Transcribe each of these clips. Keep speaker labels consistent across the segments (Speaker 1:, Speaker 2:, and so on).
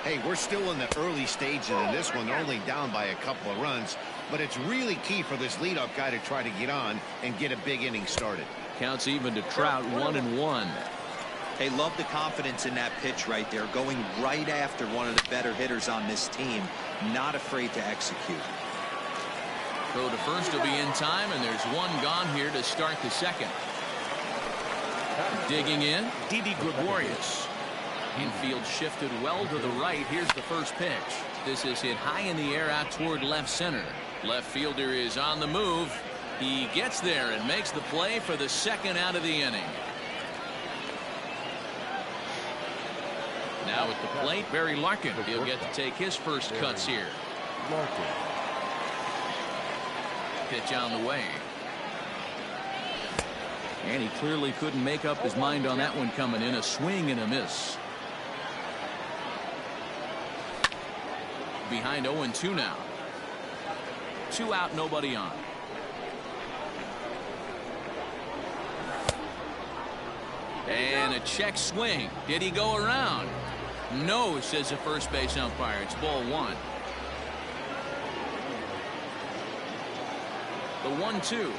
Speaker 1: Hey, we're still in the early stages of this one. They're only down by a couple of runs, but it's really key for this leadoff guy to try to get on and get a big inning started.
Speaker 2: Counts even to Trout, 1-1.
Speaker 3: They love the confidence in that pitch right there, going right after one of the better hitters on this team, not afraid to execute.
Speaker 2: Throw to first will be in time, and there's one gone here to start the second. Digging in, Didi Gregorius. Infield shifted well to the right. Here's the first pitch. This is hit high in the air out toward left center. Left fielder is on the move. He gets there and makes the play for the second out of the inning. Now at the plate, Barry Larkin. He'll get to take his first cuts here. Pitch on the way. And he clearly couldn't make up his mind on that one coming in. A swing and a miss. Behind 0-2 now. 2 out, nobody on. And a check swing. Did he go around? No, says the first base umpire. It's ball 1. The 1-2.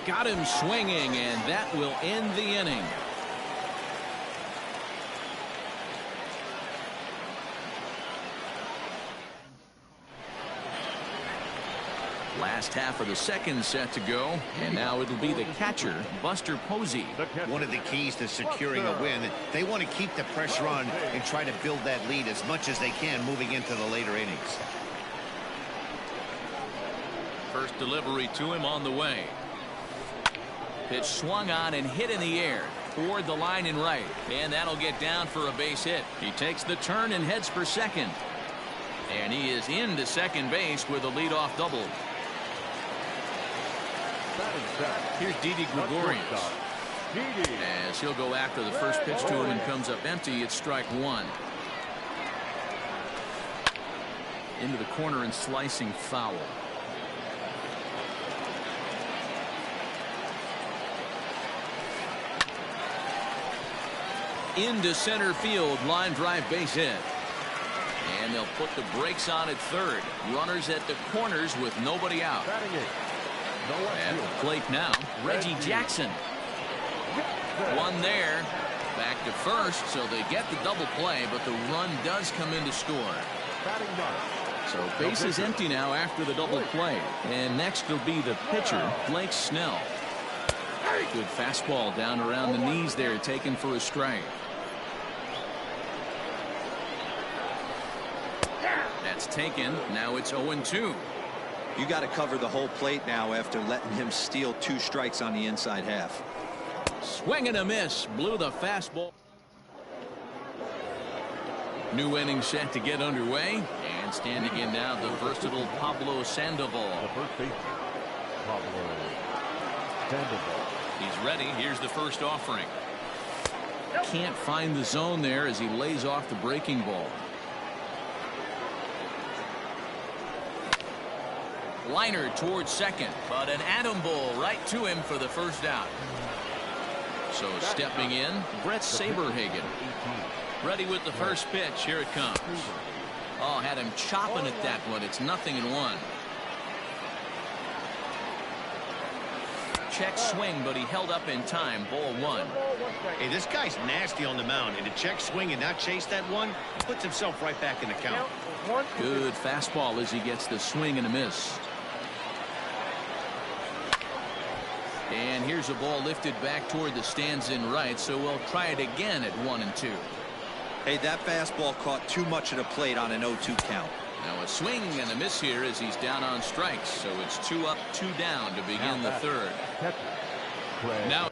Speaker 2: Got him swinging, and that will end the inning. Last half of the second set to go, and now it'll be the catcher, Buster Posey.
Speaker 1: One of the keys to securing a win, they want to keep the pressure on and try to build that lead as much as they can moving into the later innings.
Speaker 2: First delivery to him on the way. Pitch swung on and hit in the air toward the line and right, and that'll get down for a base hit. He takes the turn and heads for second, and he is into second base with a leadoff double. Here's Didi Gregorius. As he'll go after the first pitch to him and comes up empty. It's strike 1. Into the corner and slicing foul. Into center field, line drive base hit. And they'll put the brakes on at third. Runners at the corners with nobody out. At the plate now, Reggie Jackson. One there. Back to first, so they get the double play, but the run does come in to score. So base is empty now after the double play. And next will be the pitcher, Blake Snell. Good fastball down around the knees there, taken for a strike. That's taken. Now it's 0-2.
Speaker 3: You got to cover the whole plate now after letting him steal 2 strikes on the inside half.
Speaker 2: Swing and a miss. Blew the fastball. New inning set to get underway. And standing in now, the versatile Pablo Sandoval.
Speaker 4: The first baseman, Pablo Sandoval.
Speaker 2: He's ready. Here's the first offering. Can't find the zone there as he lays off the breaking ball. Liner towards second, but an atom ball right to him for the first out. So stepping in, Brett Saberhagen. Ready with the first pitch. Here it comes. Oh, had him chopping at that one. It's 0-1. Check swing, but he held up in time. Ball 1.
Speaker 1: Hey, this guy's nasty on the mound, and to check swing and not chase that one, he puts himself right back in the count.
Speaker 2: Good fastball as he gets the swing and a miss. And here's a ball lifted back toward the stands in right, so we'll try it again at 1-2.
Speaker 3: Hey, that fastball caught too much of the plate on an 0-2 count.
Speaker 2: Now a swing and a miss here as he's down on strikes, so it's 2 up, 2 down to begin the third. Now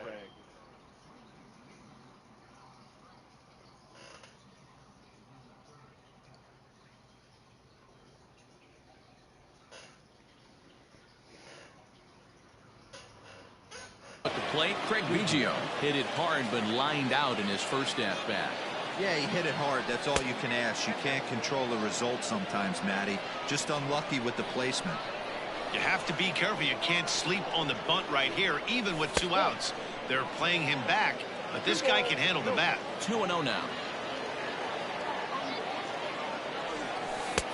Speaker 2: at the plate, Craig Biggio hit it hard but lined out in his first at bat.
Speaker 3: Yeah, he hit it hard. That's all you can ask. You can't control the result sometimes, Matty. Just unlucky with the placement.
Speaker 1: You have to be careful. You can't sleep on the bunt right here, even with 2 outs. They're playing him back, but this guy can handle the bat.
Speaker 2: 2-0 now.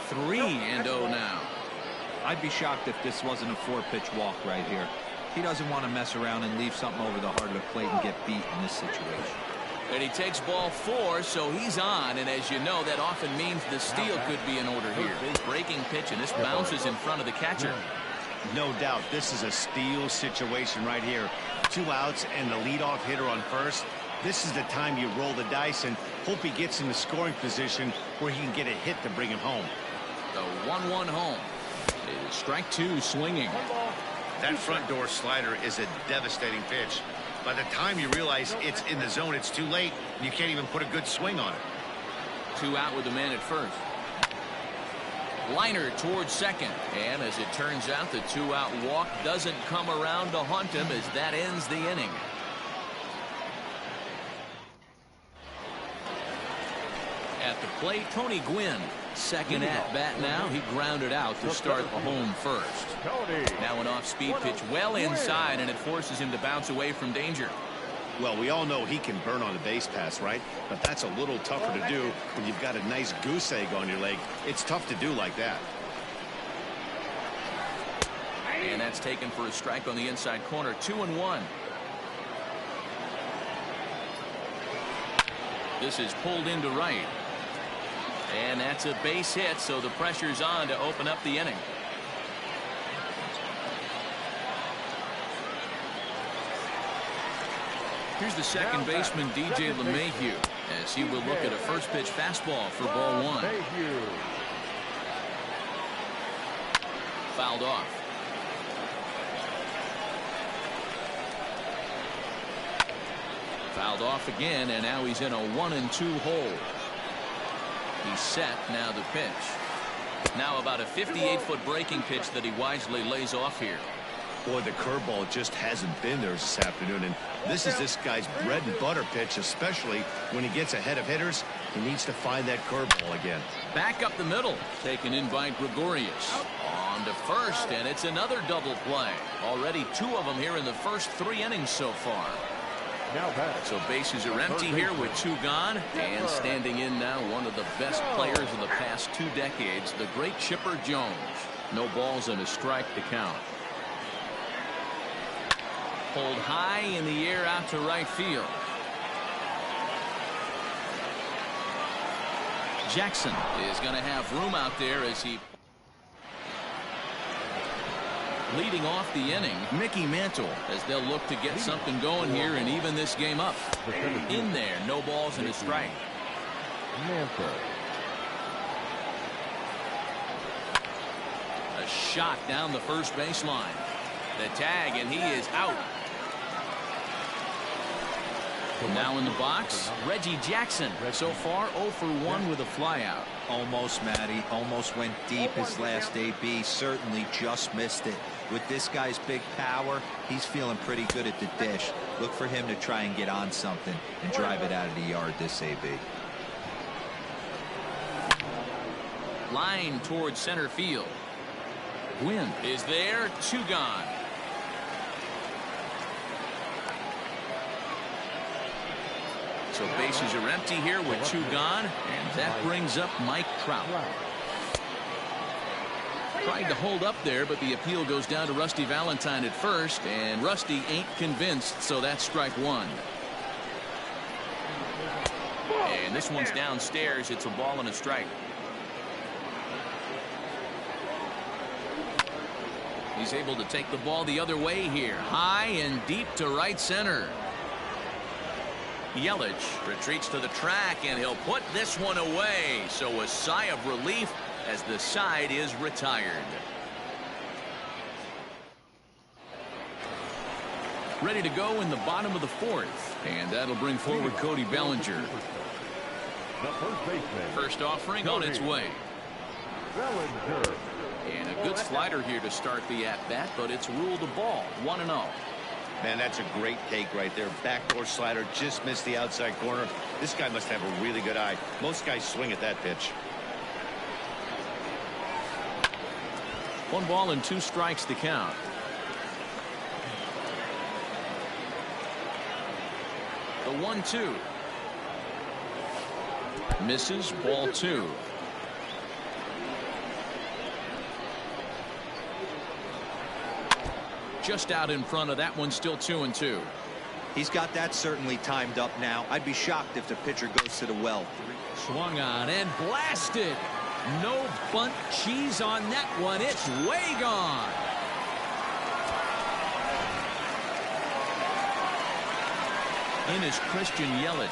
Speaker 2: 3-0 now.
Speaker 3: I'd be shocked if this wasn't a 4-pitch walk right here. He doesn't want to mess around and leave something over the heart of the plate and get beat in this situation.
Speaker 2: And he takes ball 4, so he's on. And as you know, that often means the steal could be in order here. Breaking pitch, and this bounces in front of the catcher.
Speaker 1: No doubt, this is a steal situation right here. 2 outs and the leadoff hitter on first. This is the time you roll the dice and hope he gets in the scoring position where he can get a hit to bring him home.
Speaker 2: The 1-1 home. It is strike 2 swinging.
Speaker 1: That front door slider is a devastating pitch. By the time you realize it's in the zone, it's too late, and you can't even put a good swing on it.
Speaker 2: 2 out with the man at first. Liner towards second, and as it turns out, the 2-out walk doesn't come around to haunt him as that ends the inning. At the plate, Tony Gwynn. Second at bat now. He grounded out to start the home first. Now an off-speed pitch well inside, and it forces him to bounce away from danger.
Speaker 1: Well, we all know he can burn on a base pass, right? But that's a little tougher to do when you've got a nice goose egg on your leg. It's tough to do like that.
Speaker 2: And that's taken for a strike on the inside corner. 2-1. This is pulled into right. And that's a base hit, so the pressure's on to open up the inning. Here's the second baseman, DJ LeMahieu, as he will look at a first pitch fastball for ball 1. Fouled off. Fouled off again, and now he's in a 1-2 hole. He's set. Now the pitch. Now about a 58-foot breaking pitch that he wisely lays off here.
Speaker 1: Boy, the curveball just hasn't been there this afternoon, and this is this guy's bread and butter pitch, especially when he gets ahead of hitters. He needs to find that curveball again.
Speaker 2: Back up the middle, taken in by Gregorius. On to first, and it's another double play. Already 2 of them here in the first 3 innings so far. So bases are empty here with 2 gone, and standing in now one of the best players of the past 2 decades, the great Chipper Jones. No balls and a strike to count. Pulled high in the air out to right field. Jackson is going to have room out there as he leading off the inning. Mickey Mantle, as they'll look to get something going here and even this game up. In there, no balls and a strike. A shot down the first baseline. The tag, and he is out. Now in the box, Reggie Jackson. So far 0 for 1 with a flyout.
Speaker 3: Almost, Matty. Almost went deep his last AB. Certainly just missed it. With this guy's big power, he's feeling pretty good at the dish. Look for him to try and get on something and drive it out of the yard this AB.
Speaker 2: Line towards center field. Gwynn is there. 2 gone. So bases are empty here with 2 gone, and that brings up Mike Trout. Tried to hold up there, but the appeal goes down to Rusty Valentine at first, and Rusty ain't convinced, so that's strike 1. And this one's downstairs. It's a ball and a strike. He's able to take the ball the other way here, high and deep to right center. Yelich retreats to the track, and he'll put this one away. So a sigh of relief as the side is retired. Ready to go in the bottom of the 4th, and that'll bring forward Cody Bellinger. First offering on its way. And a good slider here to start the at-bat, but it's ruled a ball. 1-0.
Speaker 1: Man, that's a great take right there. Backdoor slider, just missed the outside corner. This guy must have a really good eye. Most guys swing at that pitch.
Speaker 2: 1 ball and 2 strikes to count. The 1-2. Misses, ball 2. Just out in front of that one, still 2-2.
Speaker 3: He's got that certainly timed up now. I'd be shocked if the pitcher goes to the well.
Speaker 5: Swung on and blasted. No bunt cheese on that one. It's way gone.
Speaker 2: In is Christian Yelich.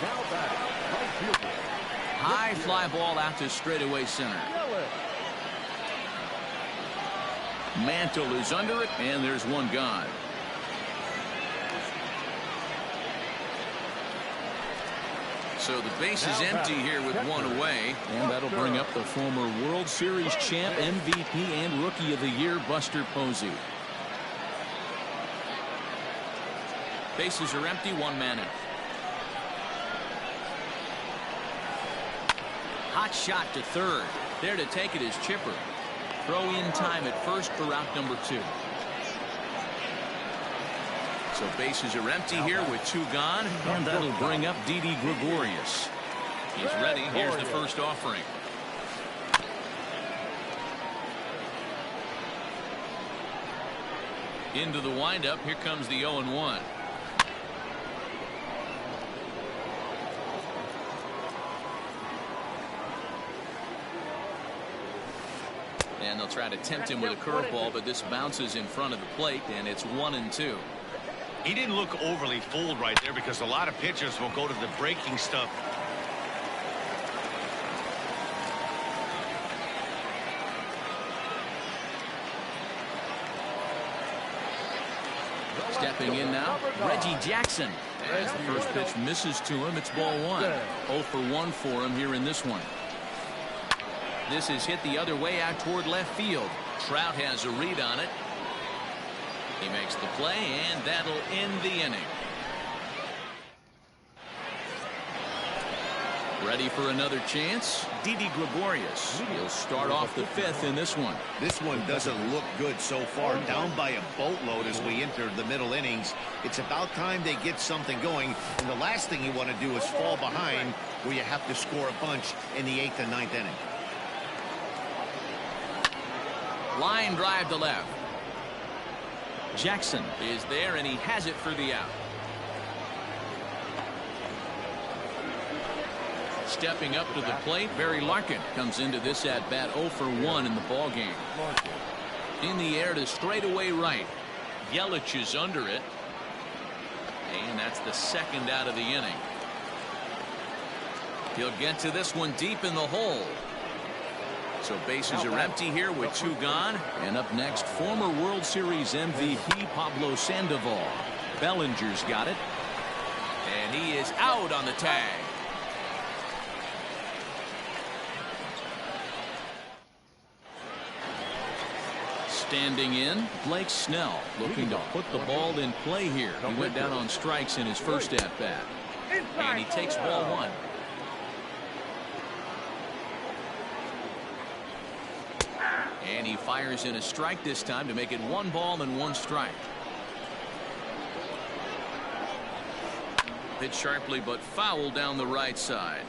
Speaker 4: Now batting, right fielder.
Speaker 2: High fly ball out to straightaway center. Mantle is under it, and there's one gone. So the base is empty here with one away, and that'll bring up the former World Series champ, MVP, and Rookie of the Year, Buster Posey. Bases are empty, 1 man in. Hot shot to third. There to take it is Chipper. Throw in time at first for out number 2. So bases are empty here with 2 gone, and that'll bring up Didi Gregorius. He's ready. Here's the first offering. Into the windup. Here comes the 0-1. And they'll try to tempt him with a curveball, but this bounces in front of the plate, and it's 1-2.
Speaker 1: He didn't look overly fooled right there because a lot of pitchers will go to the breaking stuff.
Speaker 2: Stepping in now, Reggie Jackson. As the first pitch misses to him, it's ball 1. 0 for 1 for him here in this one. This is hit the other way out toward left field. Trout has a read on it. He makes the play, and that'll end the inning. Ready for another chance? Didi Gregorius. He'll start off the 5th in this one.
Speaker 1: This one doesn't look good so far. Down by a boatload as we enter the middle innings. It's about time they get something going. And the last thing you want to do is fall behind where you have to score a bunch in the 8th and 9th inning.
Speaker 2: Line drive to left. Jackson is there, and he has it for the out. Stepping up to the plate, Barry Larkin comes into this at bat 0 for 1 in the ball game. In the air to straightaway right. Yelich is under it, and that's the 2nd out of the inning. He'll get to this one deep in the hole. So bases are empty here with 2 gone. And up next, former World Series MVP Pablo Sandoval. Bellinger's got it. And he is out on the tag. Standing in, Blake Snell looking to put the ball in play here. He went down on strikes in his first at-bat. And he takes ball 1. And he fires in a strike this time to make it 1 ball and 1 strike. Hit sharply but foul down the right side.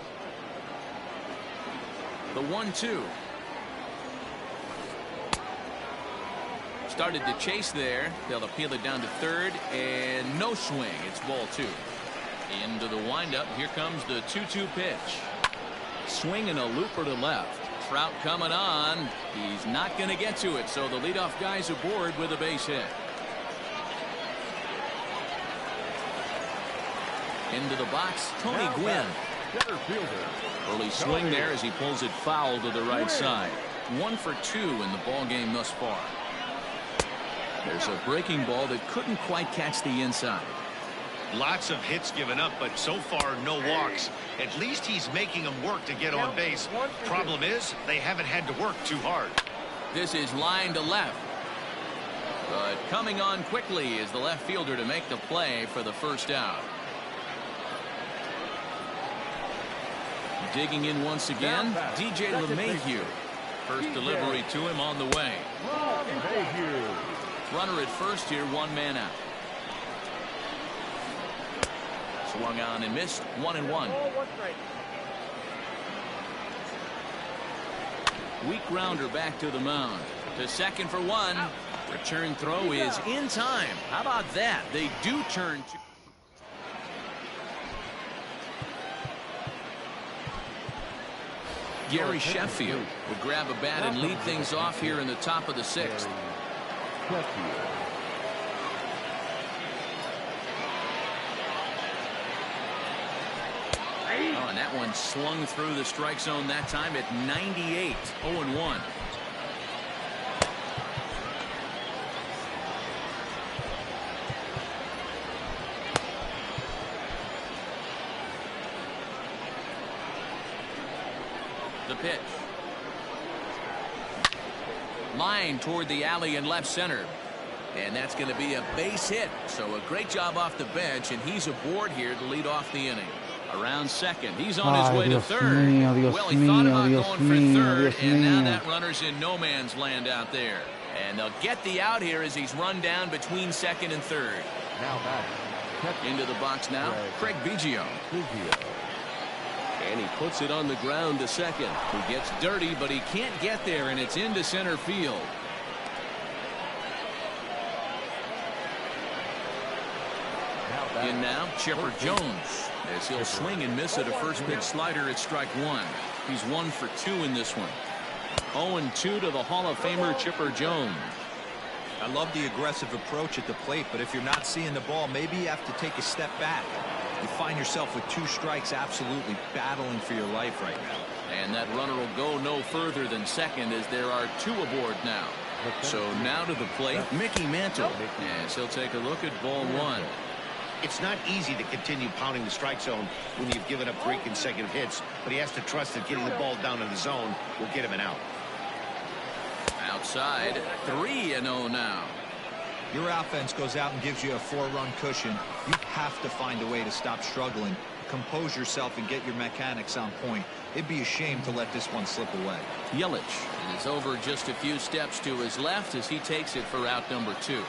Speaker 2: The 1-2. Started to chase there. They'll appeal it down to third, and no swing. It's ball 2. Into the windup. Here comes the 2-2 pitch. Swing and a looper to left. Trout coming on. He's not going to get to it, so the leadoff guy's aboard with a base hit. Into the box, Tony Gwynn. Early swing there as he pulls it foul to the right side. 1 for 2 in the ball game thus far. There's a breaking ball that couldn't quite catch the inside.
Speaker 1: Lots of hits given up, but so far no walks. At least he's making them work to get on base. Problem is, they haven't had to work too hard.
Speaker 2: This is line to left. But coming on quickly is the left fielder to make the play for the first out. Digging in once again, DJ LeMahieu. First delivery to him on the way. Runner at first here, one man out. Swung on and missed, 1-1. Weak grounder back to the mound. To second for one. Return throw is in time. How about that? They do turn to... Gary Sheffield will grab a bat and lead things off here in the top of the sixth. Oh, and that one slung through the strike zone that time at 98. 0-1. The pitch. Line toward the alley in left center. And that's going to be a base hit. So a great job off the bench, and he's aboard here to lead off the inning. Around second. He's on his way to third. Well, he thought about going for third, and now that runner's in no man's land out there. And they'll get the out here as he's run down between second and third. Into the box now, Craig Biggio. And he puts it on the ground to second. He gets dirty, but he can't get there, and it's into center field. In now, Chipper Jones, as he'll swing and miss at a first pitch slider at strike one. He's 1 for 2 in this one. 0-2 to the Hall of Famer Chipper Jones.
Speaker 3: I love the aggressive approach at the plate, but if you're not seeing the ball, maybe you have to take a step back. You find yourself with 2 strikes, absolutely battling for your life right now.
Speaker 2: And that runner will go no further than second as there are 2 aboard now. So now to the plate, Mickey Mantle, as he'll take a look at ball 1.
Speaker 1: It's not easy to continue pounding the strike zone when you've given up 3 consecutive hits, but he has to trust that getting the ball down in the zone will get him an out.
Speaker 2: Outside, 3-0 now.
Speaker 3: Your offense goes out and gives you a 4-run cushion. You have to find a way to stop struggling, compose yourself, and get your mechanics on point. It'd be a shame to let this one slip away.
Speaker 2: Yelich is over just a few steps to his left as he takes it for out number 2.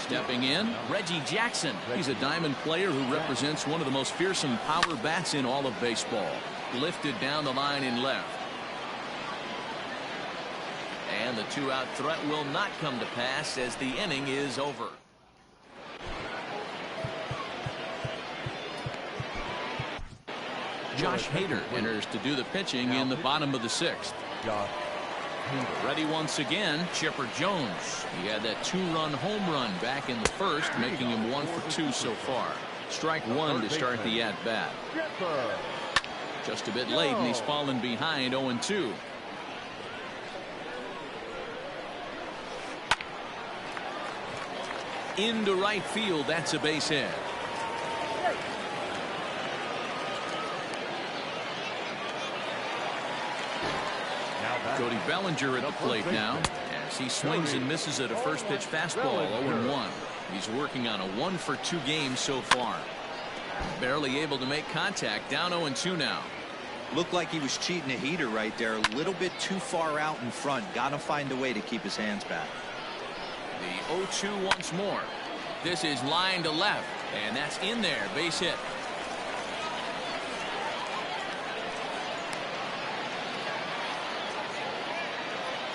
Speaker 2: Stepping in, Reggie Jackson. He's a diamond player who represents one of the most fearsome power bats in all of baseball. Lifted down the line in left. And the 2-out threat will not come to pass as the inning is over. Josh Hader enters to do the pitching in the bottom of the 6th. Ready once again, Chipper Jones. He had that 2-run home run back in the first, making him 1 for 2 so far. Strike 1 to start the at-bat. Just a bit late, and he's fallen behind 0-2. Into right field, that's a base hit. Cody Bellinger at the plate now as he swings and misses at a first pitch fastball. 0-1. He's working on a 1 for 2 game so far. Barely able to make contact. Down 0-2 now.
Speaker 3: Looked like he was cheating a heater right there. A little bit too far out in front. Got to find a way to keep his hands back.
Speaker 2: The 0-2 once more. This is line to left, and that's in there. Base hit.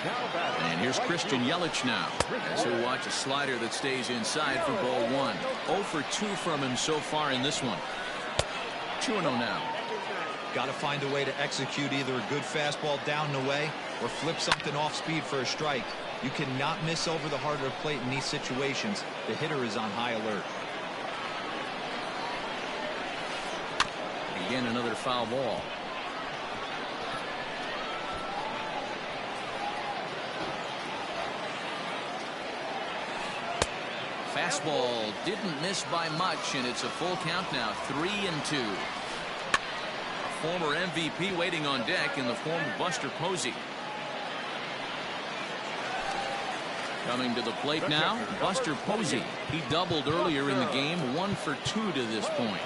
Speaker 2: And here's Christian Yelich now, as he'll watch a slider that stays inside for ball 1. 0 for 2 from him so far in this one. 2-0 now.
Speaker 3: Got to find a way to execute either a good fastball down and away or flip something off speed for a strike. You cannot miss over the heart of the plate in these situations. The hitter is on high alert.
Speaker 2: Again, another foul ball. Fastball didn't miss by much, and it's a full count now. 3-2. A former MVP waiting on deck in the form of Buster Posey. Coming to the plate now, Buster Posey. He doubled earlier in the game, 1 for 2 to this point.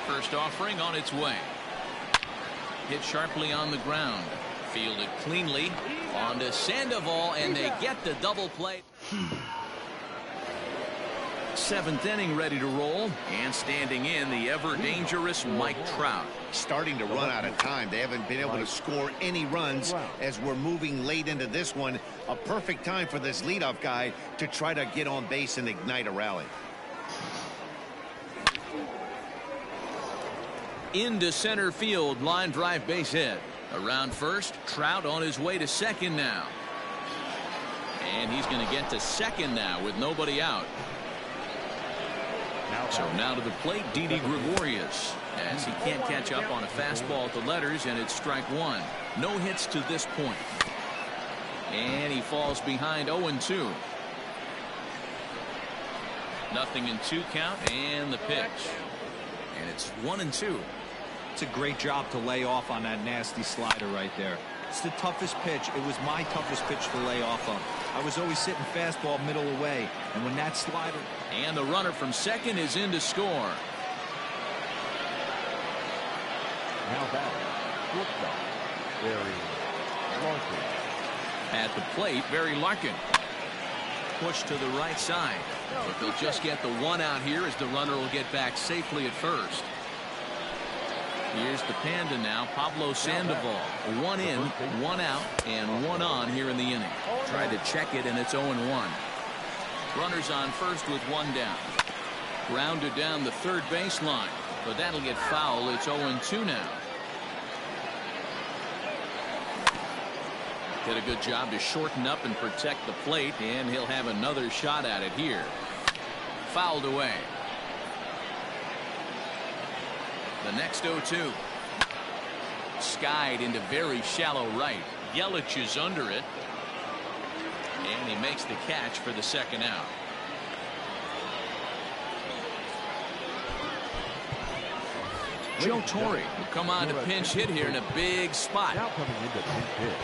Speaker 2: First offering on its way. Hit sharply on the ground. Fielded cleanly. On to Sandoval, and they get the double play. 7th inning ready to roll, and standing in the ever dangerous Mike Trout.
Speaker 1: Starting to run out of time. They haven't been able to score any runs as we're moving late into this one. A perfect time for this leadoff guy to try to get on base and ignite a rally.
Speaker 2: Into center field, line drive base hit. Around first, Trout on his way to second now. And he's going to get to second now with nobody out. So now to the plate, Didi Gregorius, as he can't catch up on a fastball at the letters, and it's strike 1. No hits to this point. And he falls behind 0-2. Nothing in 2 count, and the pitch. And it's 1-2.
Speaker 3: It's a great job to lay off on that nasty slider right there. It's the toughest pitch. It was my toughest pitch to lay off of. I was always sitting fastball middle away, and when that slider...
Speaker 2: And the runner from second is in to score.
Speaker 4: Now batting, shortstop, Barry Larkin.
Speaker 2: At the plate, Barry Larkin. Push to the right side. But they'll just get the 1 out here as the runner will get back safely at first. Here's the Panda now, Pablo Sandoval. 1 in, 1 out, and 1 on here in the inning. Tried to check it, and it's 0-1. Runners on first with 1 down. Grounded down the third baseline, but that'll get foul. It's 0-2 now. Did a good job to shorten up and protect the plate, and he'll have another shot at it here. Fouled away. The next 0-2. Skied into very shallow right. Yelich is under it. And he makes the catch for the second out. Joe Torre will come on to pinch hit here in a big spot.
Speaker 4: Now coming into pinch hit,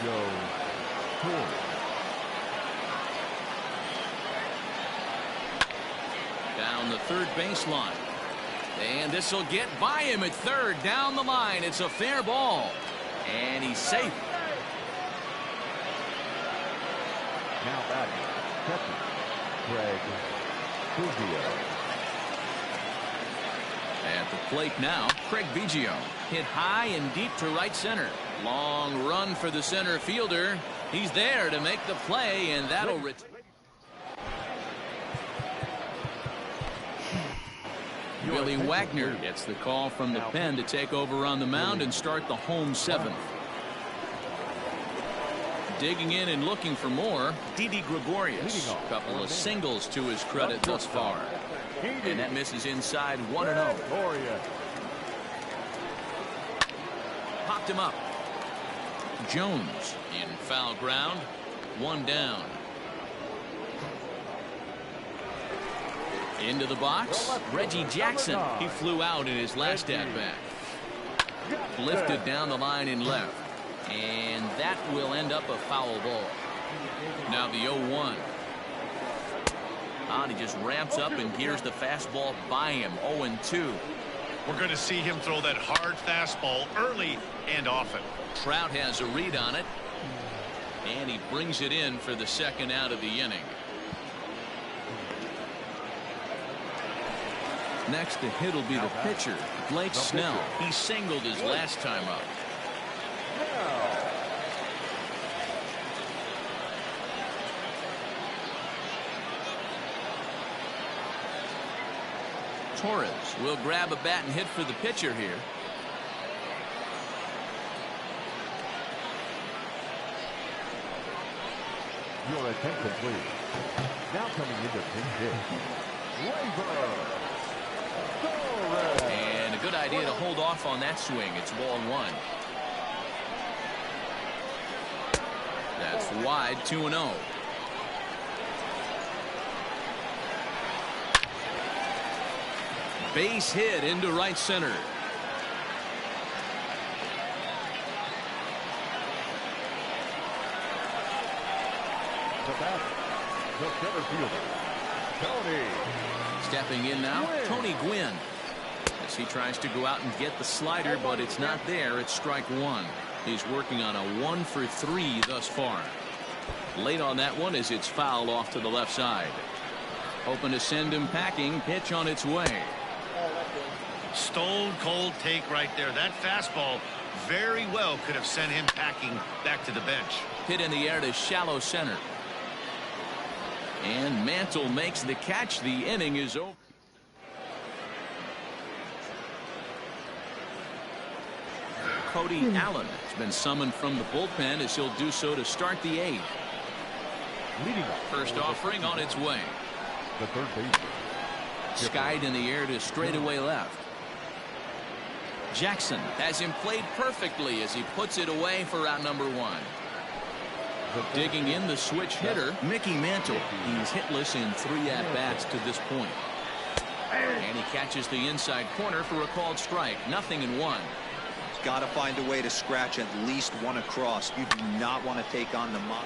Speaker 4: Joe Torre.
Speaker 2: Down the third baseline. And this will get by him at third. Down the line. It's a fair ball. And he's safe.
Speaker 4: Now batting, catcher, Craig Biggio.
Speaker 2: At the plate now, Craig Biggio. Hit high and deep to right center. Long run for the center fielder. He's there to make the play, and that'll return. Billy Wagner gets the call from the pen to take over on the mound and start the home 7th. Digging in and looking for more, Didi Gregorius. A couple of singles to his credit thus far. And that misses inside 1-0. Popped him up. Jones in foul ground. 1 down. Into the box, Reggie Jackson. He flew out in his last at-bat. Lifted down the line in left. And that will end up a foul ball. Now the 0-1. He just ramps up and gears the fastball by him. 0-2.
Speaker 1: We're going to see him throw that hard fastball early and often.
Speaker 2: Trout has a read on it. And he brings it in for the second out of the inning. Next to hit will be the pitcher, Blake Snell. He singled his last time up. Torres will grab a bat and hit for the pitcher here.
Speaker 4: Your attention, please. Now coming into pinch hit, Gleyber.
Speaker 2: And a good idea to hold off on that swing. It's ball 1. That's wide. 2-0. Base hit into right center.
Speaker 4: bat, the center fielder, Tony.
Speaker 2: Stepping in now, Tony Gwynn. As he tries to go out and get the slider, but it's not there. It's strike one. He's working on a 1 for 3 thus far. Late on that one as it's fouled off to the left side. Hoping to send him packing. Pitch on its way.
Speaker 1: Stone cold take right there. That fastball very well could have sent him packing back to the bench.
Speaker 2: Hit in the air to shallow center. And Mantle makes the catch. The inning is over. Cody Allen has been summoned from the bullpen as he'll do so to start the 8th.
Speaker 4: Leading off.
Speaker 2: First offering on its way.
Speaker 4: The third baseman.
Speaker 2: Skied in the air to straightaway left. Jackson has him played perfectly as he puts it away for out number 1. Digging in the switch hitter, Mickey Mantle. He's hitless in 3 at-bats to this point. And he catches the inside corner for a called strike. 0-1.
Speaker 3: Got to find a way to scratch at least one across. You do not want to take on the mob.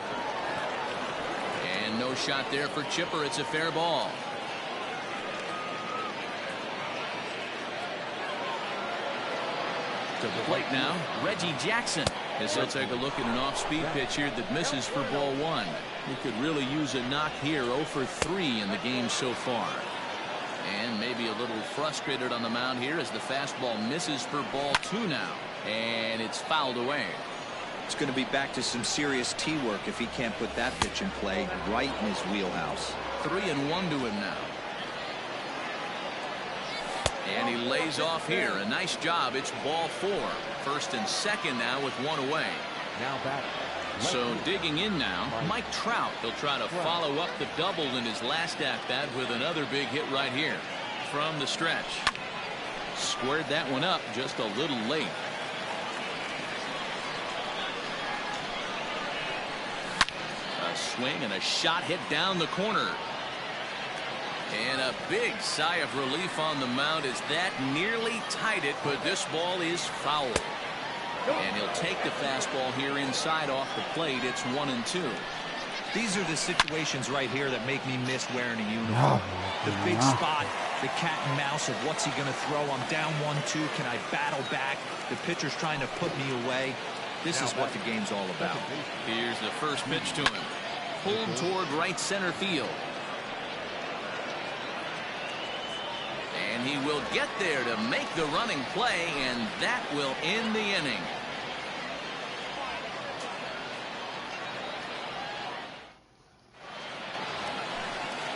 Speaker 2: And no shot there for Chipper. It's a fair ball. To the plate now, Reggie Jackson, as he'll take a look at an off-speed pitch here that misses for ball 1. He could really use a knock here. 0 for 3 in the game so far. And maybe a little frustrated on the mound here as the fastball misses for ball 2 now. And it's fouled away.
Speaker 3: It's going to be back to some serious tee work if he can't put that pitch in play right in his wheelhouse.
Speaker 2: 3-1 to him now. And he lays off here. A nice job. It's ball 4. First and second now with 1 away.
Speaker 4: Now back.
Speaker 2: So digging in now, Mike Trout. He'll try to follow up the double in his last at-bat with another big hit right here from the stretch. Squared that one up just a little late. A swing and a shot hit down the corner. And a big sigh of relief on the mound as that nearly tied it, but this ball is foul. And he'll take the fastball here inside off the plate. It's 1-2.
Speaker 3: These are the situations right here that make me miss wearing a uniform. The big spot, the cat and mouse of what's he going to throw. I'm down 1-2. Can I battle back? The pitcher's trying to put me away. This is what the game's all about.
Speaker 2: Here's the first pitch to him. Pulled toward right center field. And he will get there to make the running play, and that will end the inning.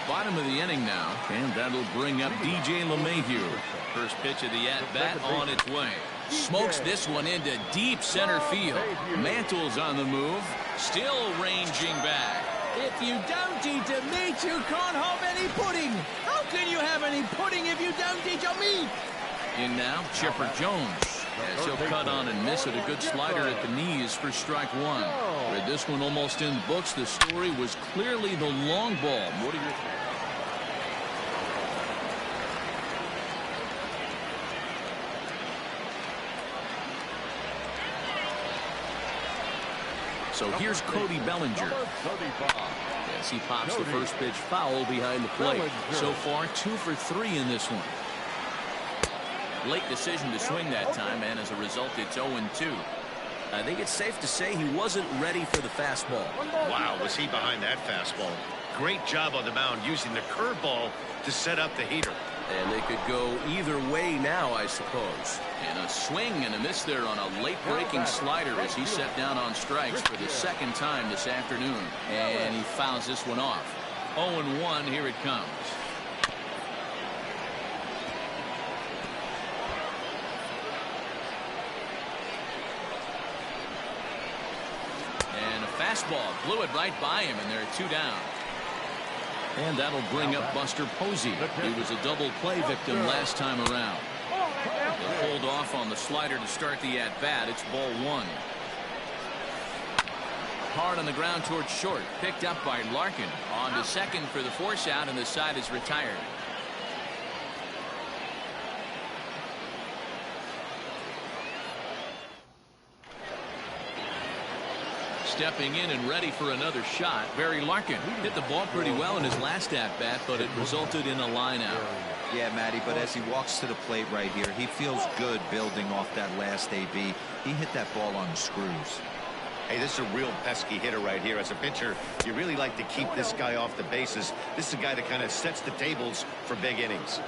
Speaker 2: Bottom of the inning now, and that'll bring up DJ LeMahieu. First pitch of the at-bat on its way. Smokes this one into deep center field. Mantle's on the move, still ranging back.
Speaker 5: If you don't eat the meat, you can't have any pudding. How can you have any pudding if you don't eat your meat?
Speaker 2: In now, Chipper Jones. As he'll cut on and miss it. A good slider at the knees for strike 1. Read this one almost in the books. The story was clearly the long ball. What are your thoughts? So here's Cody Bellinger. Yes, he pops the first pitch foul behind the plate. So far, 2 for 3 in this one. Late decision to swing that time, and as a result, it's 0-2. I think it's safe to say he wasn't ready for the fastball.
Speaker 1: Wow, was he behind that fastball. Great job on the mound using the curveball to set up the heater.
Speaker 2: And they could go either way now, I suppose. And a swing and a miss there on a late-breaking slider as he set down on strikes for the second time this afternoon. And he fouls this one off. 0-1, here it comes. And a fastball blew it right by him, and there are 2 down. And that'll bring up Buster Posey. He was a double play victim last time around. They'll hold off on the slider to start the at-bat. It's ball 1. Hard on the ground towards short. Picked up by Larkin. On to second for the force out, and the side is retired. Stepping in and ready for another shot, Barry Larkin hit the ball pretty well in his last at-bat, but it resulted in a line out.
Speaker 3: Yeah, Matty, but as he walks to the plate right here, he feels good building off that last AB. He hit that ball on the screws.
Speaker 1: Hey, this is a real pesky hitter right here. As a pitcher, you really like to keep this guy off the bases. This is a guy that kind of sets the tables for big innings.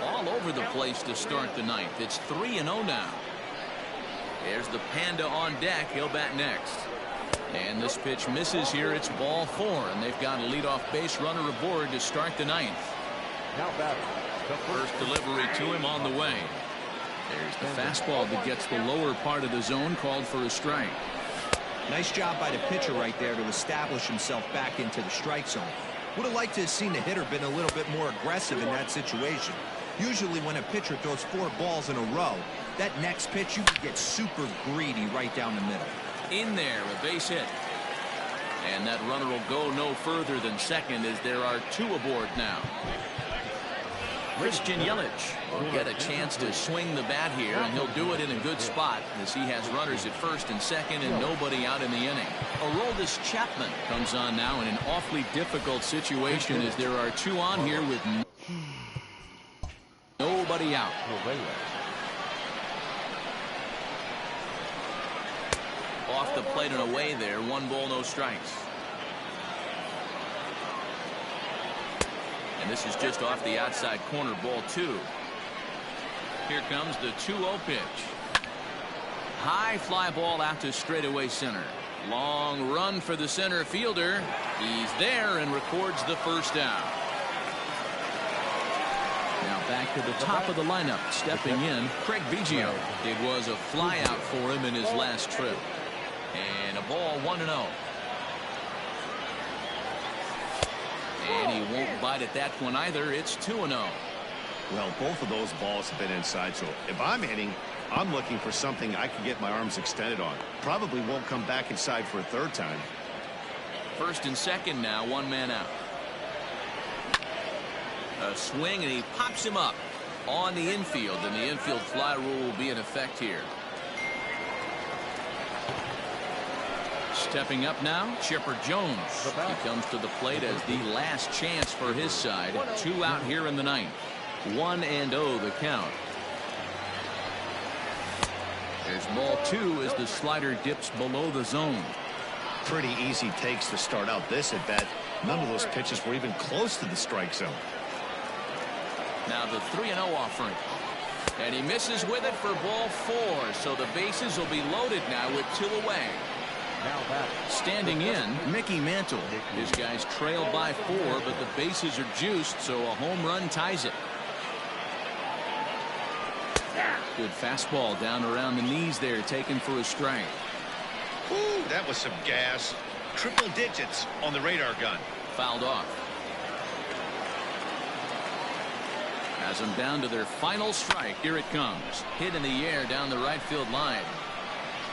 Speaker 2: All over the place to start the ninth. It's 3-0 now. There's the Panda on deck. He'll bat next. And this pitch misses here. It's ball 4, and they've got a leadoff base runner aboard to start the ninth.
Speaker 4: Now batter.
Speaker 2: First delivery to him on the way. There's the fastball that gets the lower part of the zone, called for a strike.
Speaker 3: Nice job by the pitcher right there to establish himself back into the strike zone. Would have liked to have seen the hitter been a little bit more aggressive in that situation. Usually when a pitcher throws 4 balls in a row, that next pitch you can get super greedy right down the middle.
Speaker 2: In there, a base hit. And that runner will go no further than second, as there are 2 aboard now. Christian Yelich will get a chance to swing the bat here, and he'll do it in a good spot as he has runners at first and second and nobody out in the inning. Aroldis Chapman comes on now in an awfully difficult situation, as there are 2 on here with nobody out. Off the plate and away there. 1 ball, no strikes. And this is just off the outside corner, ball 2. Here comes the 2-0 pitch. High fly ball out to straightaway center. Long run for the center fielder. He's there and records the first out. Now back to the top of the lineup. Stepping in, Craig Biggio. It was a fly out for him in his last trip. And a ball, 1-0. And he won't bite at that one either. It's 2-0.
Speaker 1: Well, both of those balls have been inside, so if I'm hitting, I'm looking for something I can get my arms extended on. Probably won't come back inside for a 3rd time.
Speaker 2: First and second now, 1 man out. A swing, and he pops him up on the infield, and the infield fly rule will be in effect here. Stepping up now, Chipper Jones. He comes to the plate as the last chance for his side. 2 out here in the ninth. 1-0 the count. There's ball 2 as the slider dips below the zone.
Speaker 1: Pretty easy takes to start out this at bat. None of those pitches were even close to the strike zone.
Speaker 2: Now the 3-0 offering. And he misses with it for ball 4. So the bases will be loaded now with 2 away. Standing in, Mickey Mantle. His guys trail by 4, but the bases are juiced, so a home run ties it. Good fastball down around the knees there, taken for a strike.
Speaker 1: Ooh, that was some gas. Triple digits on the radar gun.
Speaker 2: Fouled off. Has them down to their final strike. Here it comes. Hit in the air down the right field line.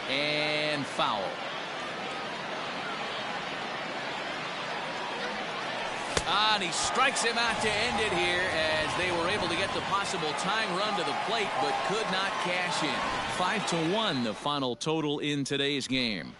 Speaker 2: And foul. And he strikes him out to end it here, as they were able to get the possible tying run to the plate, but could not cash in. 5-1 the final total in today's game.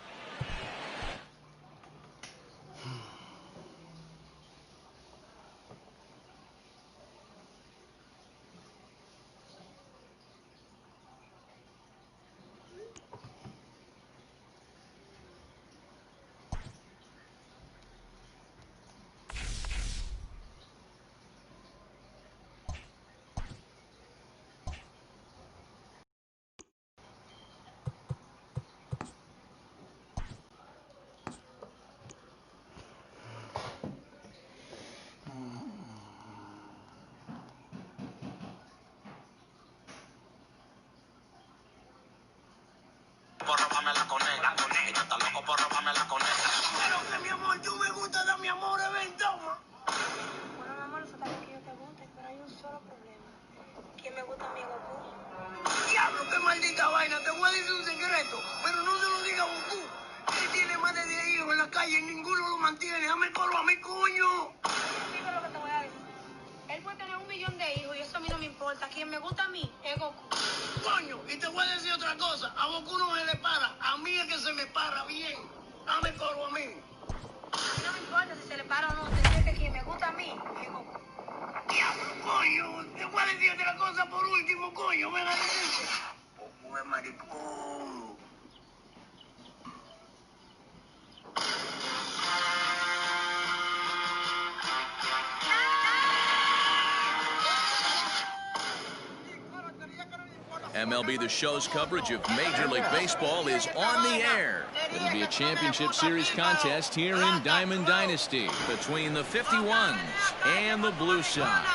Speaker 6: por robarme la conecta. Ella está loco por robarme la conecta. Pero que mi amor, tú me gustas, da mi amor, ven, toma.
Speaker 7: Bueno, mi amor, eso está bien que yo te guste, pero hay un solo problema. Que me gusta mi Goku.
Speaker 6: Diablo, qué maldita vaina. Te voy a decir un secreto, pero no se lo diga a Goku. Él tiene más de 10 hijos en la calle y ninguno lo mantiene. Dame el coro a mi coño.
Speaker 7: Digo lo que te voy a decir. Él puede tener un millón de hijos y eso a mí no me importa. Quien me gusta a mí es Goku.
Speaker 6: Coño, y te voy a decir otra cosa. A Goku no se le para. A mí es que se me para bien. Dame coro a mí.
Speaker 7: A mí no me importa si se le para o no. Te digo que quien me gusta a mí es Goku.
Speaker 6: Diablo, coño. Te voy a decir otra cosa por último, coño. Ven a decirte. Goku es maricón.
Speaker 2: MLB The Show's coverage of Major League Baseball is on the air. It'll be a championship series contest here in Diamond Dynasty between the 51s and the Blue Sox.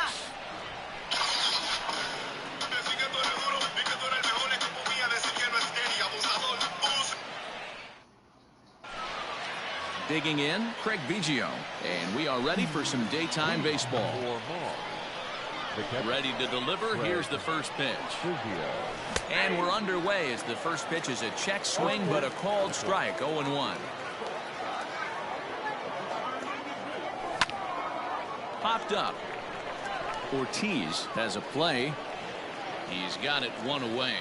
Speaker 2: Digging in, Craig Biggio, and we are ready for some daytime baseball. Ready to deliver, here's the first pitch. And we're underway as the first pitch is a check swing, but a called strike, 0-1. Popped up. Ortiz has a play. He's got it one away.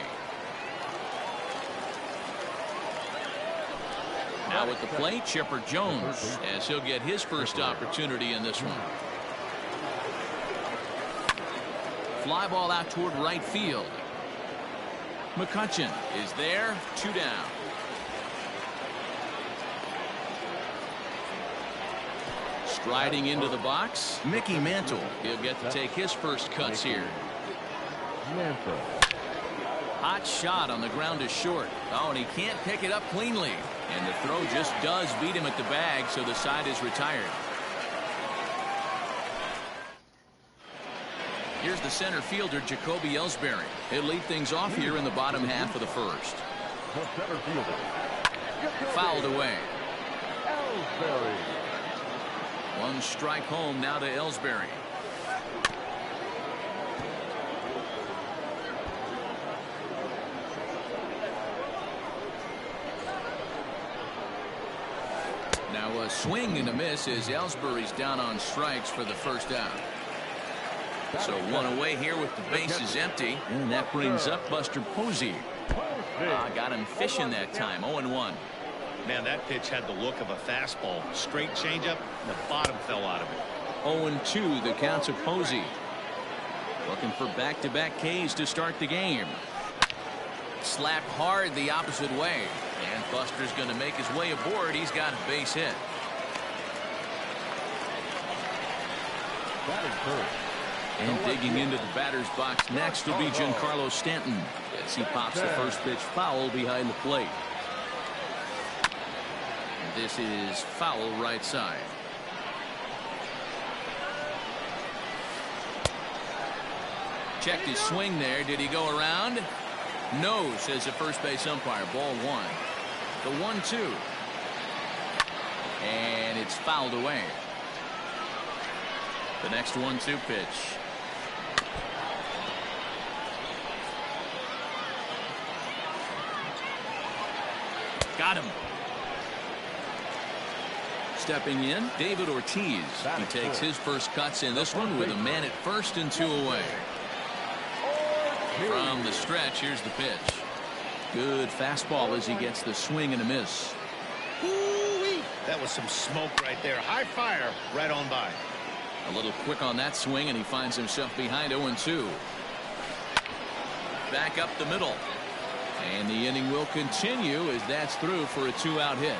Speaker 2: Now at the plate, Chipper Jones, as he'll get his first opportunity in this one. Fly ball out toward right field. McCutchen is there, 2 down. Striding into the box, Mickey Mantle. He'll get to take his first cuts here. Hot shot on the ground is short. Oh, and he can't pick it up cleanly. And the throw just does beat him at the bag, so the side is retired. Here's the center fielder, Jacoby Ellsbury. He'll lead things off here in the bottom half of the first. Fouled away. One strike home now to Ellsbury. Now a swing and a miss as Ellsbury's down on strikes for the first out. So one away here with the bases empty. And that brings up Buster Posey. Got him fishing that time, 0-1.
Speaker 1: Man, that pitch had the look of a fastball. Straight changeup, the bottom fell out of it.
Speaker 2: 0-2, the count to Posey. Looking for back-to-back Ks to start the game. Slapped hard the opposite way. And Buster's going to make his way aboard. He's got a base hit. And digging into the batter's box next will be Giancarlo Stanton as he pops the first pitch foul behind the plate. This is foul right side. Checked his swing there. Did he go around? No, says the first base umpire. Ball 1. The 1-2. And it's fouled away. The next 1-2 pitch. Got him. Stepping in, David Ortiz. He takes his first cuts in this one with a man at first and 2 away. From the stretch, here's the pitch. Good fastball as he gets the swing and a miss.
Speaker 1: Ooh-wee. That was some smoke right there. High fire right on by.
Speaker 2: A little quick on that swing, and he finds himself behind 0-2. Back up the middle. And the inning will continue as that's through for a 2-out hit.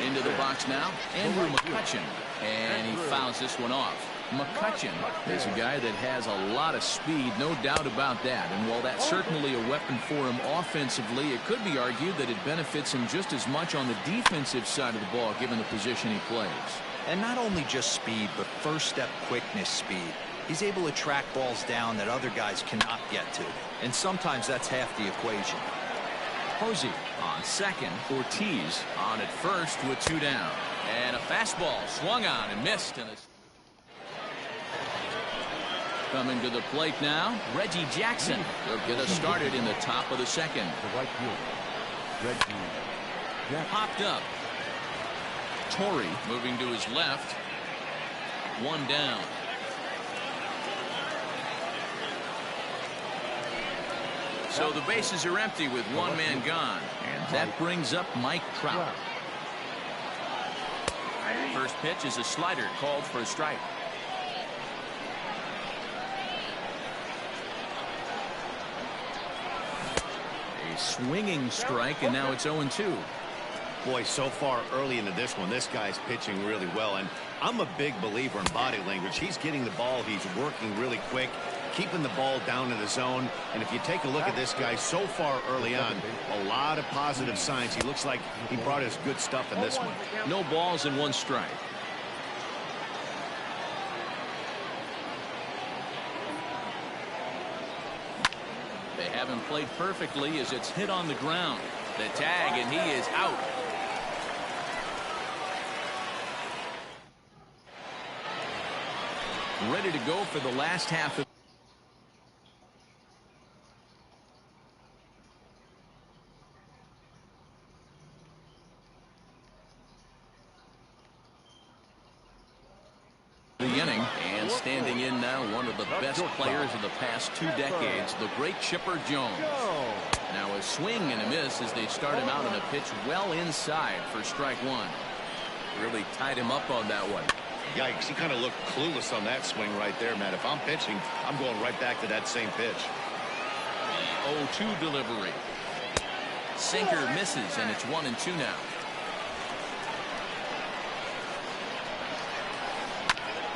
Speaker 2: Into the box now, Andrew McCutchen. And he fouls this one off. McCutchen is a guy that has a lot of speed, no doubt about that. And while that's certainly a weapon for him offensively, it could be argued that it benefits him just as much on the defensive side of the ball, given the position he plays.
Speaker 3: And not only just speed, but first step quickness speed. He's able to track balls down that other guys cannot get to. And sometimes that's half the equation.
Speaker 2: Posey on second. Ortiz on at first with 2 down. And a fastball swung on and missed. Coming to the plate now, Reggie Jackson. He'll get us started in the top of the second. Popped up. Torrey moving to his left. One down. So the bases are empty with one man gone. And that brings up Mike Trout. First pitch is a slider called for a strike. A swinging strike, and now it's 0-2.
Speaker 1: Boy, so far early into this one, this guy's pitching really well, and I'm a big believer in body language. He's getting the ball, he's working really quick, keeping the ball down in the zone, and if you take a look at this guy so far early on, a lot of positive signs. He looks like he brought his good stuff in this one.
Speaker 2: No balls and one strike. They haven't played perfectly as it's hit on the ground. The tag, and he is out. Ready to go for the last half of the inning. And standing in now, one of the best players of the past 2 decades, the great Chipper Jones. Now a swing and a miss as they start him out on a pitch well inside for strike one. Really tied him up on that one.
Speaker 1: Yikes, he kind of looked clueless on that swing right there, man. If I'm pitching, I'm going right back to that same pitch.
Speaker 2: The 0-2 delivery. Sinker misses, and it's 1-2 now.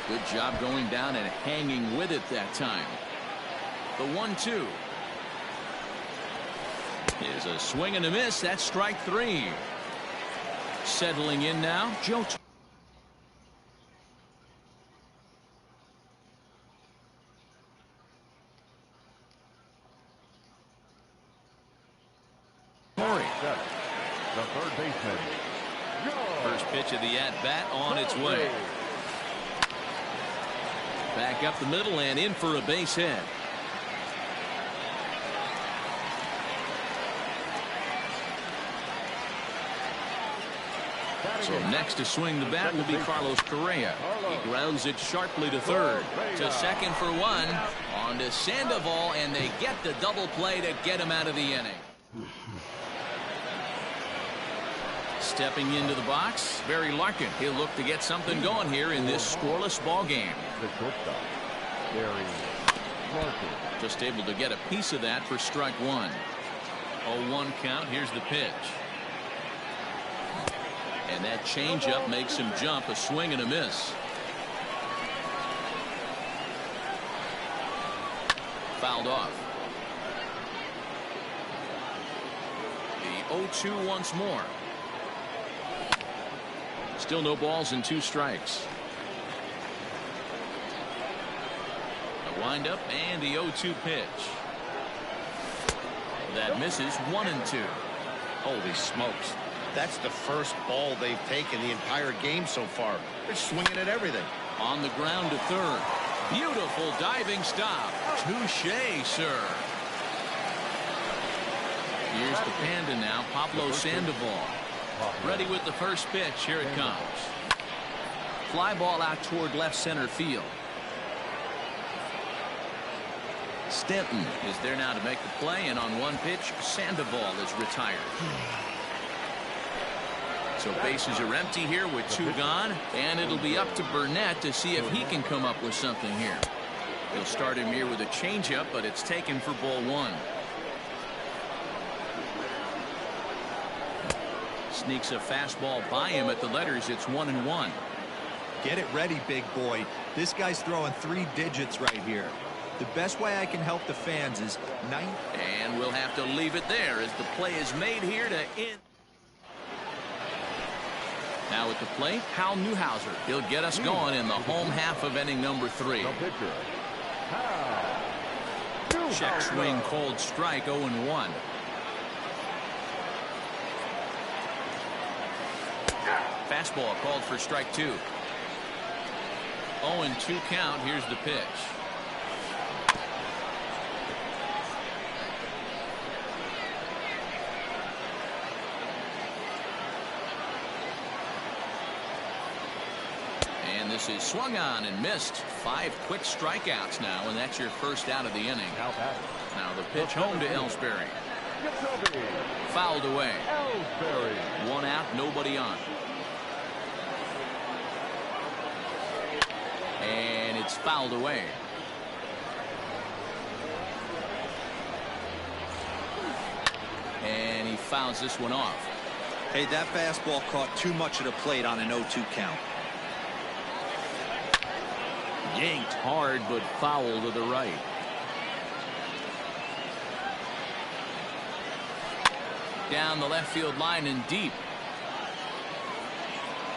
Speaker 2: Good job going down and hanging with it that time. The 1-2 is a swing and a miss. That's strike 3. Settling in now, Joe Torrey.
Speaker 4: The third baseman.
Speaker 2: First pitch of the at-bat on its way. Back up the middle and in for a base hit. So next to swing the bat will be Carlos Correa. He grounds it sharply to third. To second for one. On to Sandoval, and they get the double play to get him out of the inning. Stepping into the box, Barry Larkin. He'll look to get something going here in this scoreless ball game.
Speaker 4: The shortstop, Barry Larkin.
Speaker 2: Just able to get a piece of that for strike one. 0-1 count. Here's the pitch. And that changeup makes him jump. A swing and a miss. Fouled off. The 0-2 once more. Still no balls and 2 strikes. A windup and the 0-2 pitch. That misses. 1-2.
Speaker 1: Holy smokes. That's the first ball they've taken the entire game so far. They're swinging at everything.
Speaker 2: On the ground to third. Beautiful diving stop. Touché, sir. Here's the Panda now, Pablo Sandoval. Ready with the first pitch. Here it comes. Fly ball out toward left center field. Stanton is there now to make the play, and on one pitch, Sandoval is retired. So bases are empty here with 2 gone, and it'll be up to Burnett to see if he can come up with something here. He'll start him here with a changeup, but it's taken for ball 1. Sneaks a fastball by him at the letters. It's 1-1.
Speaker 3: Get it ready, big boy. This guy's throwing 3 digits right here. The best way I can help the fans is 9.
Speaker 2: And we'll have to leave it there as the play is made here to end. Now at the plate, Hal Newhouser. He'll get us going in the home half of inning number 3.
Speaker 4: The pitcher, Hal
Speaker 2: Check swing, cold strike, 0-1. Fastball called for strike 2. 0-2 count. Here's the pitch. And this is swung on and missed. 5 quick strikeouts now, and that's your first out of the inning. Now the pitch home to Ellsbury. Fouled away. 1 out, nobody on. And it's fouled away. And he fouls this one off.
Speaker 3: Hey, that fastball caught too much of the plate on an 0-2 count.
Speaker 2: Yanked hard, but foul to the right. Down the left field line and deep.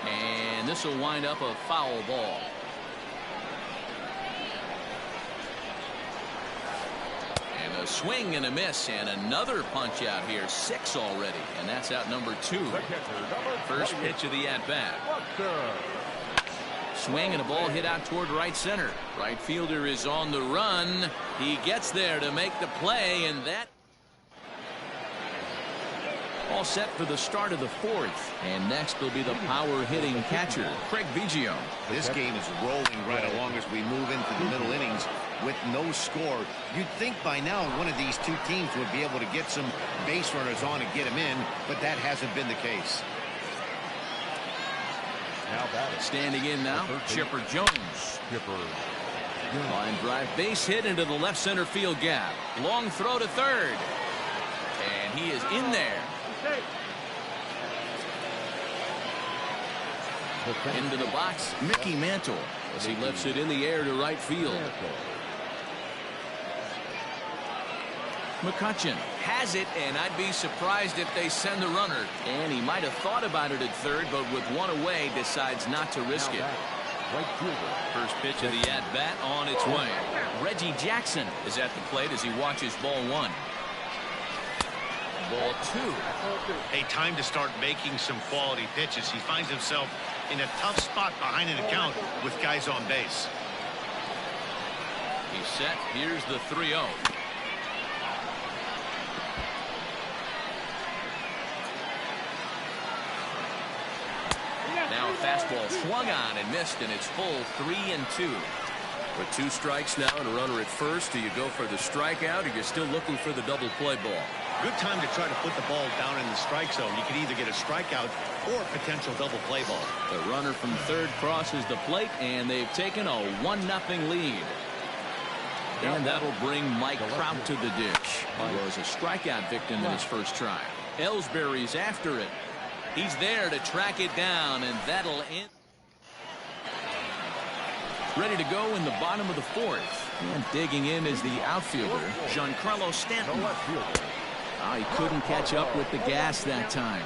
Speaker 2: And this will wind up a foul ball. And a swing and a miss, and another punch out here. 6 already, and that's out number 2. First pitch of the at-bat. Swing and a ball hit out toward right center. Right fielder is on the run. He gets there to make the play, and that all set for the start of the 4th. And next will be the power-hitting catcher, Craig Biggio.
Speaker 1: This game is rolling right along as we move into the middle innings with no score. You'd think by now one of these 2 teams would be able to get some base runners on and get them in, but that hasn't been the case.
Speaker 2: Standing in now, Chipper Jones. Line drive base hit into the left center field gap. Long throw to third. And he is in there. Into the box, Mickey Mantle, as he lifts it in the air to right field. McCutchen has it, and I'd be surprised if they send the runner. And he might have thought about it at third, but with 1 away, decides not to risk it. First pitch of the at-bat on its way. Reggie Jackson is at the plate as he watches ball 1. Ball 2.
Speaker 1: A time to start making some quality pitches. He finds himself in a tough spot behind an account with guys on base.
Speaker 2: He's set. Here's the 3-0. Now a fastball swung on and missed, and it's full 3-2.
Speaker 8: With 2 strikes now and a runner at first, do you go for the strikeout, or you're still looking for the double play ball?
Speaker 1: Good time to try to put the ball down in the strike zone. You could either get a strikeout or a potential double play ball.
Speaker 2: The runner from third crosses the plate, and they've taken a 1-0 lead. And that'll bring Mike Trout to the dish. He was a strikeout victim in his first try. Ellsbury's after it. He's there to track it down, and that'll end. Ready to go in the bottom of the 4th. And digging in is the outfielder, Giancarlo Stanton. He couldn't catch up with the gas that time.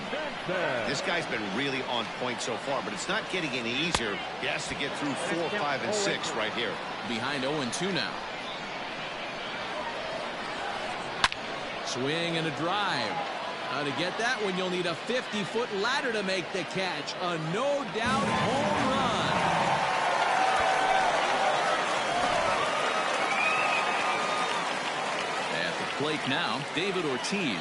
Speaker 1: This guy's been really on point so far, but it's not getting any easier. He has to get through 4, 5, and 6 right here.
Speaker 2: Behind 0-2 now. Swing and a drive. To get that one, you'll need a 50-foot ladder to make the catch. A no-doubt home run. At the plate now, David Ortiz.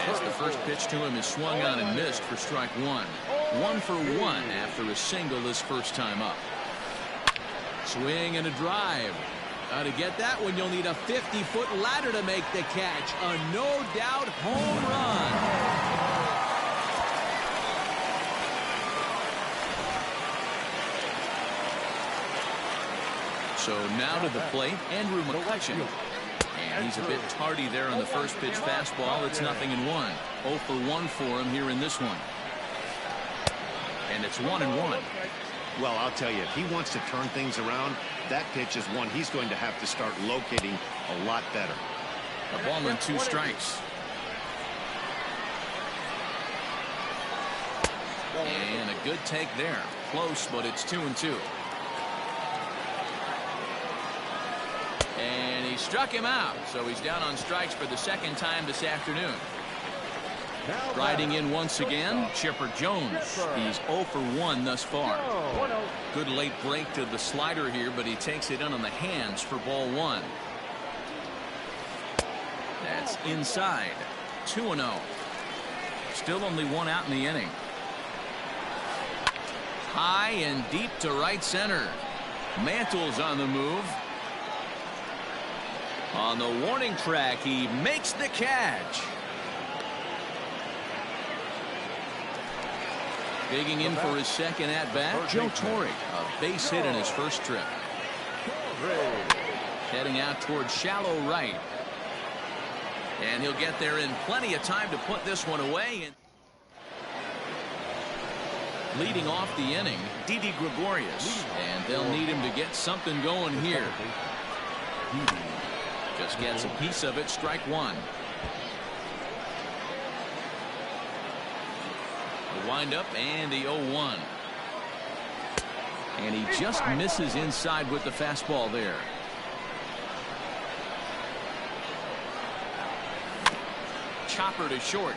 Speaker 2: As the first pitch to him is swung on and missed for strike 1. 1 for 1 after a single his first time up. Swing and a drive. To get that one, you'll need a 50-foot ladder to make the catch. A no-doubt home run. So now to the plate, Andrew McCutchen. And he's a bit tardy there on the first pitch fastball. It's 0-1. 0 for 1 for him here in this one. And it's 1-1.
Speaker 1: Well, I'll tell you, if he wants to turn things around, that pitch is one he's going to have to start locating a lot better.
Speaker 2: A ball and 2 strikes. And a good take there. Close, but it's 2-2. And he struck him out, so he's down on strikes for the second time this afternoon. Riding in once again, Chipper Jones. He's 0 for 1 thus far. Good late break to the slider here, but he takes it in on the hands for ball 1. That's inside. 2-0. Still only 1 out in the inning. High and deep to right center. Mantle's on the move. On the warning track, he makes the catch. Digging in for his second at-bat, Joe Torre. A base hit in his first trip. Heading out towards shallow right. And he'll get there in plenty of time to put this one away. Leading off the inning, Didi Gregorius. And they'll need him to get something going here. Just gets a piece of it, strike one. The windup and the 0-1. And he just misses inside with the fastball there. Chopper to short.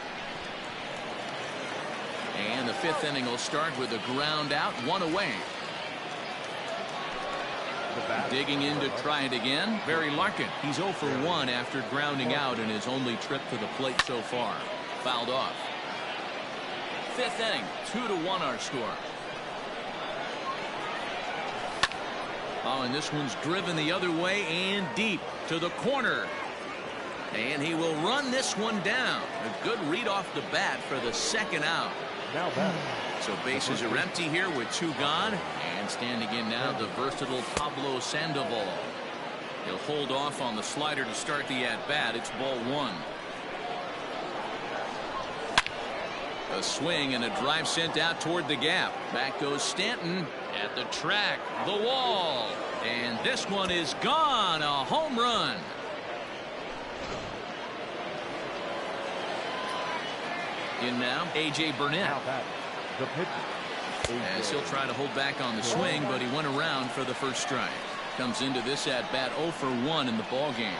Speaker 2: And the fifth inning will start with a ground out, one away. Digging in to try it again, Barry Larkin. He's 0 for 1 after grounding out in his only trip to the plate so far. Fouled off. Fifth inning, 2-1 our score. Oh, and this one's driven the other way and deep to the corner. And he will run this one down. A good read off the bat for the second out.
Speaker 4: Now batting.
Speaker 2: So bases are empty here with 2 gone. And standing in now, the versatile Pablo Sandoval. He'll hold off on the slider to start the at-bat. It's ball 1. A swing and a drive sent out toward the gap. Back goes Stanton at the track, the wall. And this one is gone. A home run. In now, A.J. Burnett.
Speaker 4: The pitcher.
Speaker 2: As he'll try to hold back on the swing, but he went around for the first strike. Comes into this at-bat 0 for 1 in the ball game.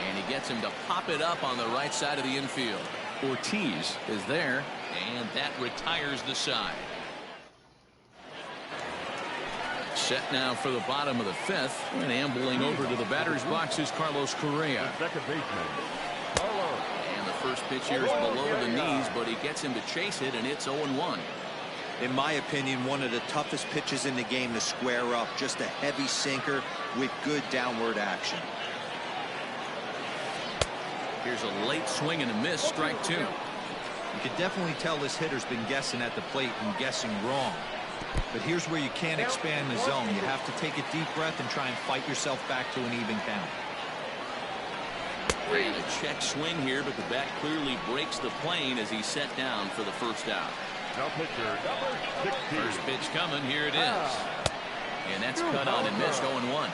Speaker 2: And he gets him to pop it up on the right side of the infield. Ortiz is there, and that retires the side. Set now for the bottom of the 5th, and ambling over to the batter's box is Carlos Correa.
Speaker 4: Second baseman.
Speaker 2: And the first pitch here is below the knees, but he gets him to chase it, and it's 0-1.
Speaker 3: In my opinion, one of the toughest pitches in the game to square up. Just a heavy sinker with good downward action.
Speaker 2: Here's a late swing and a miss, strike 2.
Speaker 3: You can definitely tell this hitter's been guessing at the plate and guessing wrong. But here's where you can't expand the zone. You have to take a deep breath and try and fight yourself back to an even count.
Speaker 2: And a check swing here, but the bat clearly breaks the plane as he's set down for the first out.
Speaker 4: Now pitcher number 16.
Speaker 2: First pitch coming, here it is. And that's cut on and missed, 0-1.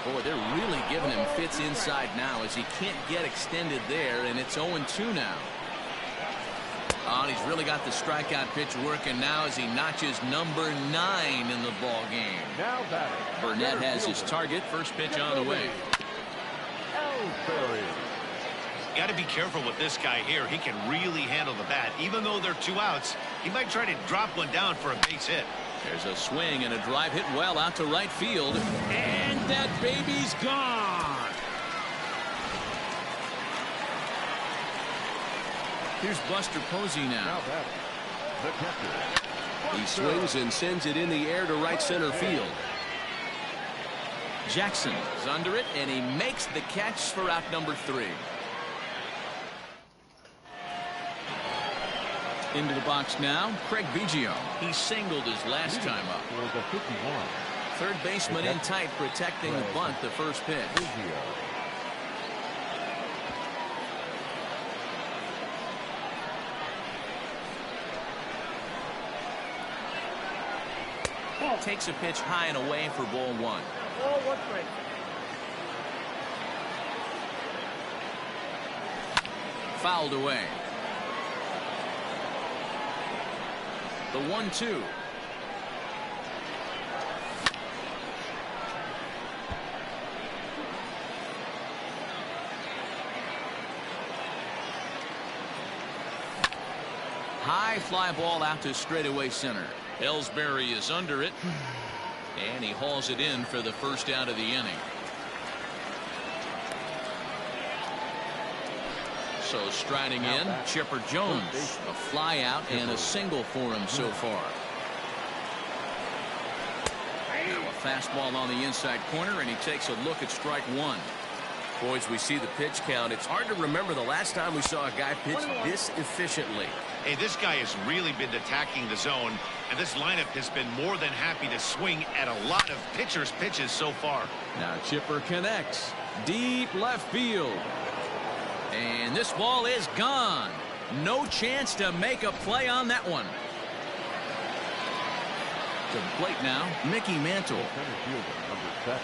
Speaker 2: Boy, they're really giving him fits inside now as he can't get extended there, and it's 0-2 now. Oh, and he's really got the strikeout pitch working now as he notches number 9 in the ball game.
Speaker 4: Now batting.
Speaker 2: Burnett has his target. First pitch on the way.
Speaker 1: You got to be careful with this guy here. He can really handle the bat. Even though they're 2 outs, he might try to drop one down for a base hit.
Speaker 2: There's a swing and a drive hit well out to right field. And that baby's gone. Here's Buster Posey now.
Speaker 4: The catcher.
Speaker 8: He swings and sends it in the air to right center field.
Speaker 2: Jackson is under it, and he makes the catch for out number 3. Into the box now, Craig Biggio. He singled his last time up.
Speaker 4: For the 51.
Speaker 2: Third baseman in tight, protecting the bunt, the first pitch. Takes a pitch high and away for ball 1. Fouled away. The 1-2. High fly ball out to straightaway center. Ellsbury is under it, and he hauls it in for the first out of the inning. So striding in, Chipper Jones. A fly out and a single for him so far. Now a fastball on the inside corner, and he takes a look at strike one.
Speaker 8: Boys, we see the pitch count. It's hard to remember the last time we saw a guy pitch this efficiently.
Speaker 1: Hey, this guy has really been attacking the zone, and this lineup has been more than happy to swing at a lot of pitchers' pitches so far.
Speaker 5: Now Chipper connects. Deep left field.
Speaker 2: And this ball is gone. No chance to make a play on that one. To the plate now, Mickey Mantle.
Speaker 4: Center fielder, number 7.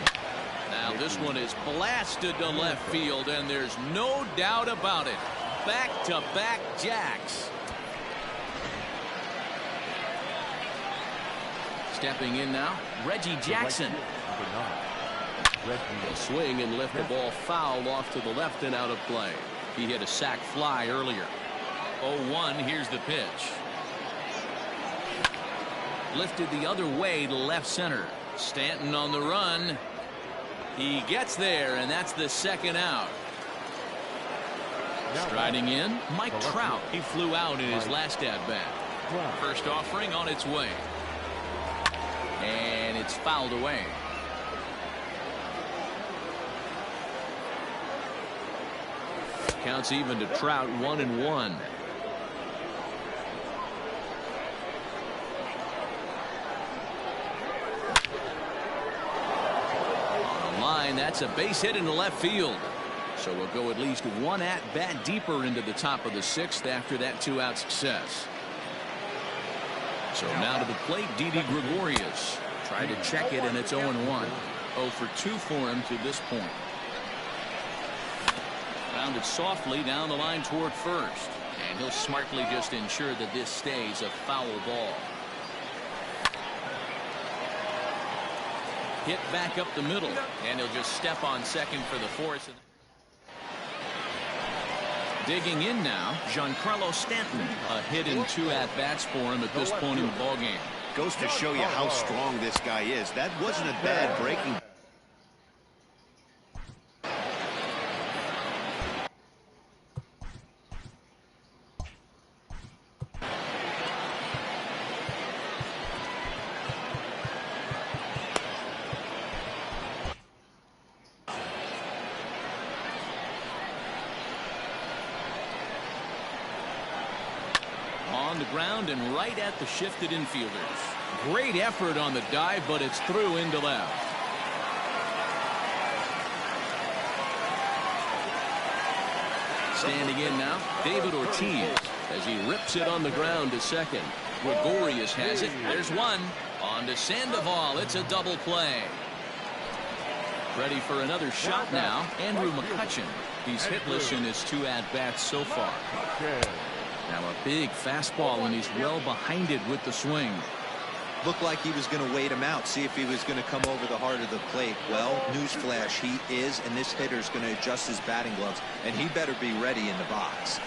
Speaker 2: Now this one is blasted to left field, and there's no doubt about it. Back-to-back jacks. Stepping in now, Reggie Jackson. A swing and lift the ball foul off to the left and out of play. He hit a sac fly earlier. 0-1, here's the pitch. Lifted the other way to left center. Stanton on the run. He gets there, and that's the second out. Striding in, Mike Trout. He flew out in his last at-bat. First offering on its way. And it's fouled away. Counts even to Trout, 1-1. On the line, that's a base hit into left field. So we'll go at least one at-bat deeper into the top of the 6th after that 2-out success. So now to the plate, Didi Gregorius. Tried to check it, and it's 0-1. 0 for 2 for him to this point. Rounded softly down the line toward first. And he'll smartly just ensure that this stays a foul ball. Hit back up the middle. And he'll just step on second for the force. Digging in now, Giancarlo Stanton. A hit in 2 at-bats for him at this point in the ballgame.
Speaker 1: Goes to show you how strong this guy is. That wasn't a bad breaking.
Speaker 2: On the ground and right at the shifted infielders. Great effort on the dive, but it's through into left. Standing in now, David Ortiz as he rips it on the ground to second. Gregorius has it. There's one. On to Sandoval. It's a double play. Ready for another shot now, Andrew McCutchen. He's hitless in his 2 at-bats so far. Now a big fastball, and he's well behind it with the swing.
Speaker 3: Looked like he was going to wait him out, see if he was going to come over the heart of the plate. Well, newsflash, he is, and this hitter's going to adjust his batting gloves, and he better be ready in the box.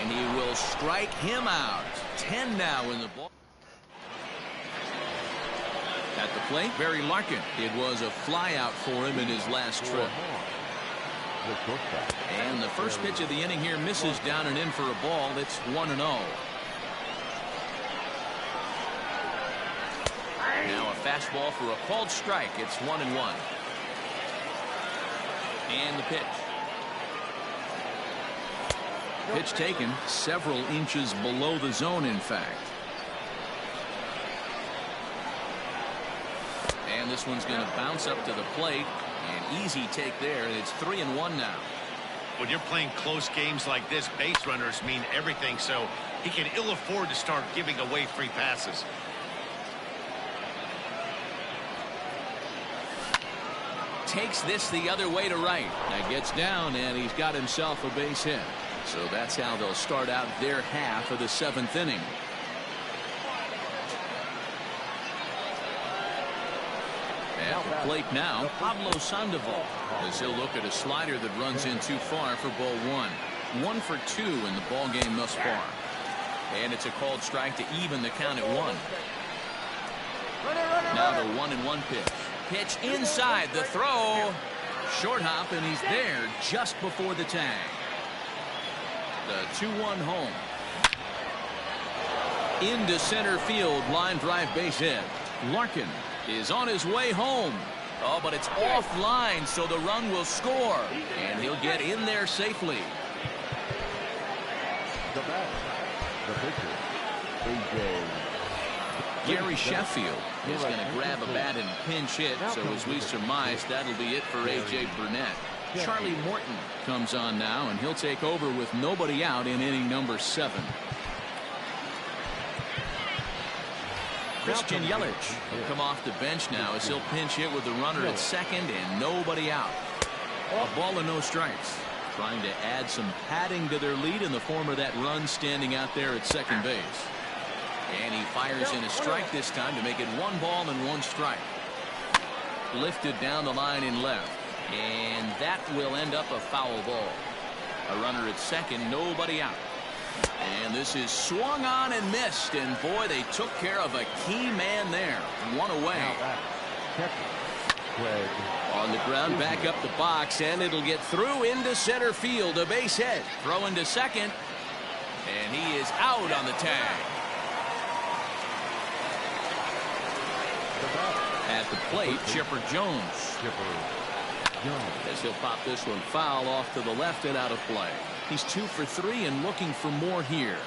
Speaker 2: And he will strike him out. 10 now in the ball. At the plate, Barry Larkin. It was a fly out for him in his last trip. And the first pitch of the inning here misses down and in for a ball. It's 1-0. Now a fastball for a called strike. It's 1-1. And the pitch. Pitch taken several inches below the zone, in fact. And this one's going to bounce up to the plate. An easy take there, and it's 3-1 now.
Speaker 1: When you're playing close games like this, base runners mean everything, so he can ill afford to start giving away free passes.
Speaker 2: Takes this the other way to right. Now gets down, and he's got himself a base hit. So that's how they'll start out their half of the 7th inning. At the plate now, Pablo Sandoval, as he'll look at a slider that runs in too far for ball 1. 1 for 2 in the ball game thus far. And it's a called strike to even the count at 1. Now the 1-1 pitch. Pitch inside, the throw. Short hop, and he's there just before the tag. The 2-1 home. Into center field, line drive base hit. Larkin is on his way home. Oh, but it's offline, so the run will score, and he'll get in there safely.
Speaker 4: The bat, the pitcher, A.J.
Speaker 2: Gary Sheffield is going to grab a bat and pinch hit, so as we surmise, that'll be it for A.J. Burnett. Charlie Morton comes on now, and he'll take over with nobody out in inning number 7. Christian Yelich will come off the bench now as he'll pinch hit with the runner at second and nobody out. A ball and no strikes. Trying to add some padding to their lead in the form of that run standing out there at second base. And he fires in a strike this time to make it 1 ball and 1 strike. Lifted down the line in left. And that will end up a foul ball. A runner at second, nobody out. And this is swung on and missed, and boy, they took care of a key man there. 1 away. On the ground, back up the box, and it'll get through into center field. A base hit. Throw into second, and he is out on the tag. At the plate, Chipper Jones. As he'll pop this one foul off to the left and out of play. He's 2 for 3 and looking for more here.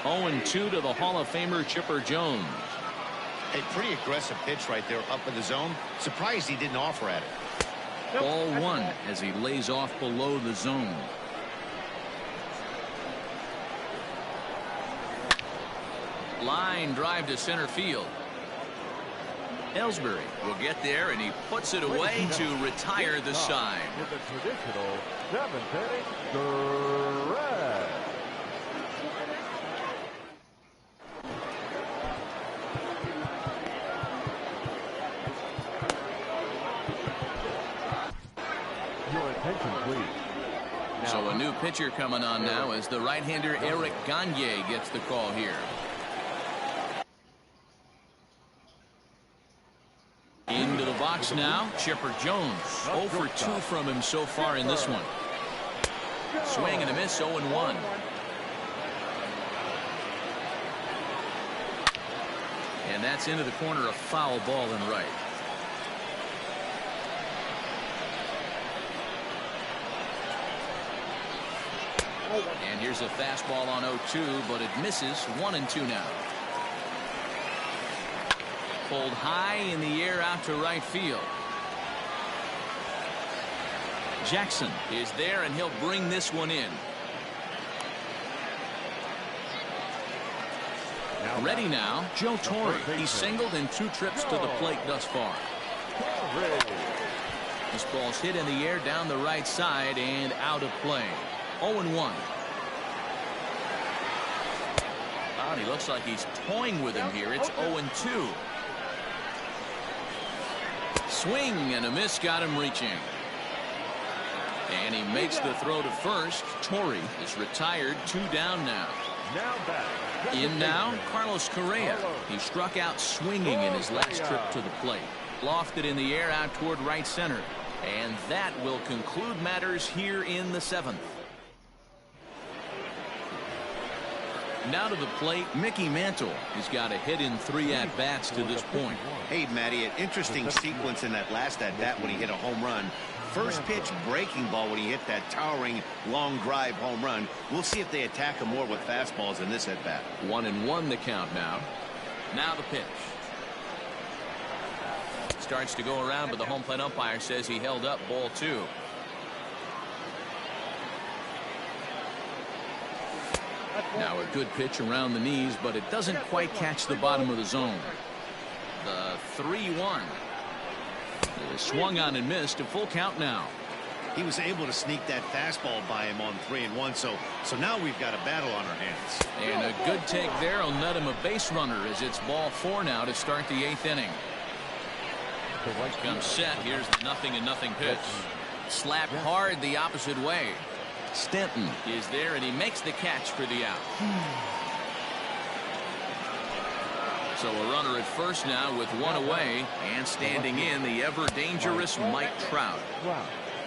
Speaker 2: 0-2 to the Hall of Famer Chipper Jones.
Speaker 1: A pretty aggressive pitch right there up in the zone. Surprised he didn't offer at it.
Speaker 2: Ball 1 as he lays off below the zone. Line drive to center field. Ellsbury will get there, and he puts it away to retire the side.
Speaker 4: With the traditional 7th inning drag. Your attention, please.
Speaker 2: So a new pitcher coming on now as the right-hander Eric Gagne gets the call here. Into the box now, Chipper Jones. 0 for 2 from him so far in this one. Swing and a miss, 0-1. And that's into the corner, a foul ball and right. And here's a fastball on 0-2, but it misses. 1-2 now. Pulled high in the air out to right field. Jackson is there, and he'll bring this one in. Ready now, Joe Torre. He's singled in 2 trips to the plate thus far. This ball's hit in the air down the right side and out of play. 0-1. Oh, he looks like he's toying with him here. It's 0-2. Swing and a miss got him reaching. And he makes the throw to first. Torre is retired. 2 down now. In now, Carlos Correa. He struck out swinging in his last trip to the plate. Lofted in the air out toward right center. And that will conclude matters here in the 7th. Now to the plate, Mickey Mantle. He's got a hit in 3 at-bats to this point.
Speaker 1: Hey, Matty, an interesting sequence in that last at-bat when he hit a home run. First pitch breaking ball when he hit that towering long drive home run. We'll see if they attack him more with fastballs in this at-bat.
Speaker 2: 1-1 the count now. Now the pitch. Starts to go around, but the home plate umpire says he held up ball 2. Now a good pitch around the knees, but it doesn't quite catch the bottom of the zone. The 3-1. It swung on and missed. A full count now.
Speaker 1: He was able to sneak that fastball by him on 3-1, so now we've got a battle on our hands.
Speaker 2: And a good take there will net him a base runner as it's ball 4 now to start the 8th inning. Comes set. Here's the 0-0 pitch. Slapped hard the opposite way. Stanton is there, and he makes the catch for the out. So a runner at first now with 1 away, and standing in the ever dangerous Mike Trout.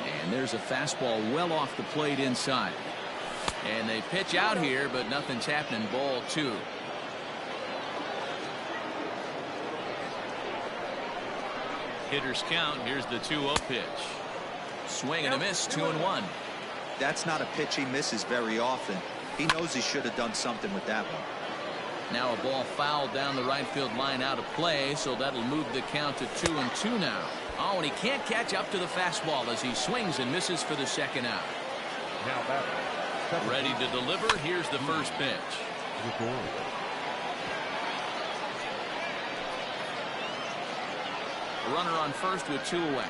Speaker 2: And there's a fastball well off the plate inside. And they pitch out here, but nothing's happening. Ball 2. Hitters count. Here's the 2-0 pitch. Swing and a miss. 2-1.
Speaker 3: That's not a pitch he misses very often. He knows he should have done something with that one.
Speaker 2: Now a ball fouled down the right field line out of play, so that'll move the count to 2-2 now. Oh, and he can't catch up to the fastball as he swings and misses for the second out.
Speaker 4: Now batting.
Speaker 2: Ready to deliver. Here's the first pitch. A runner on first with 2 away.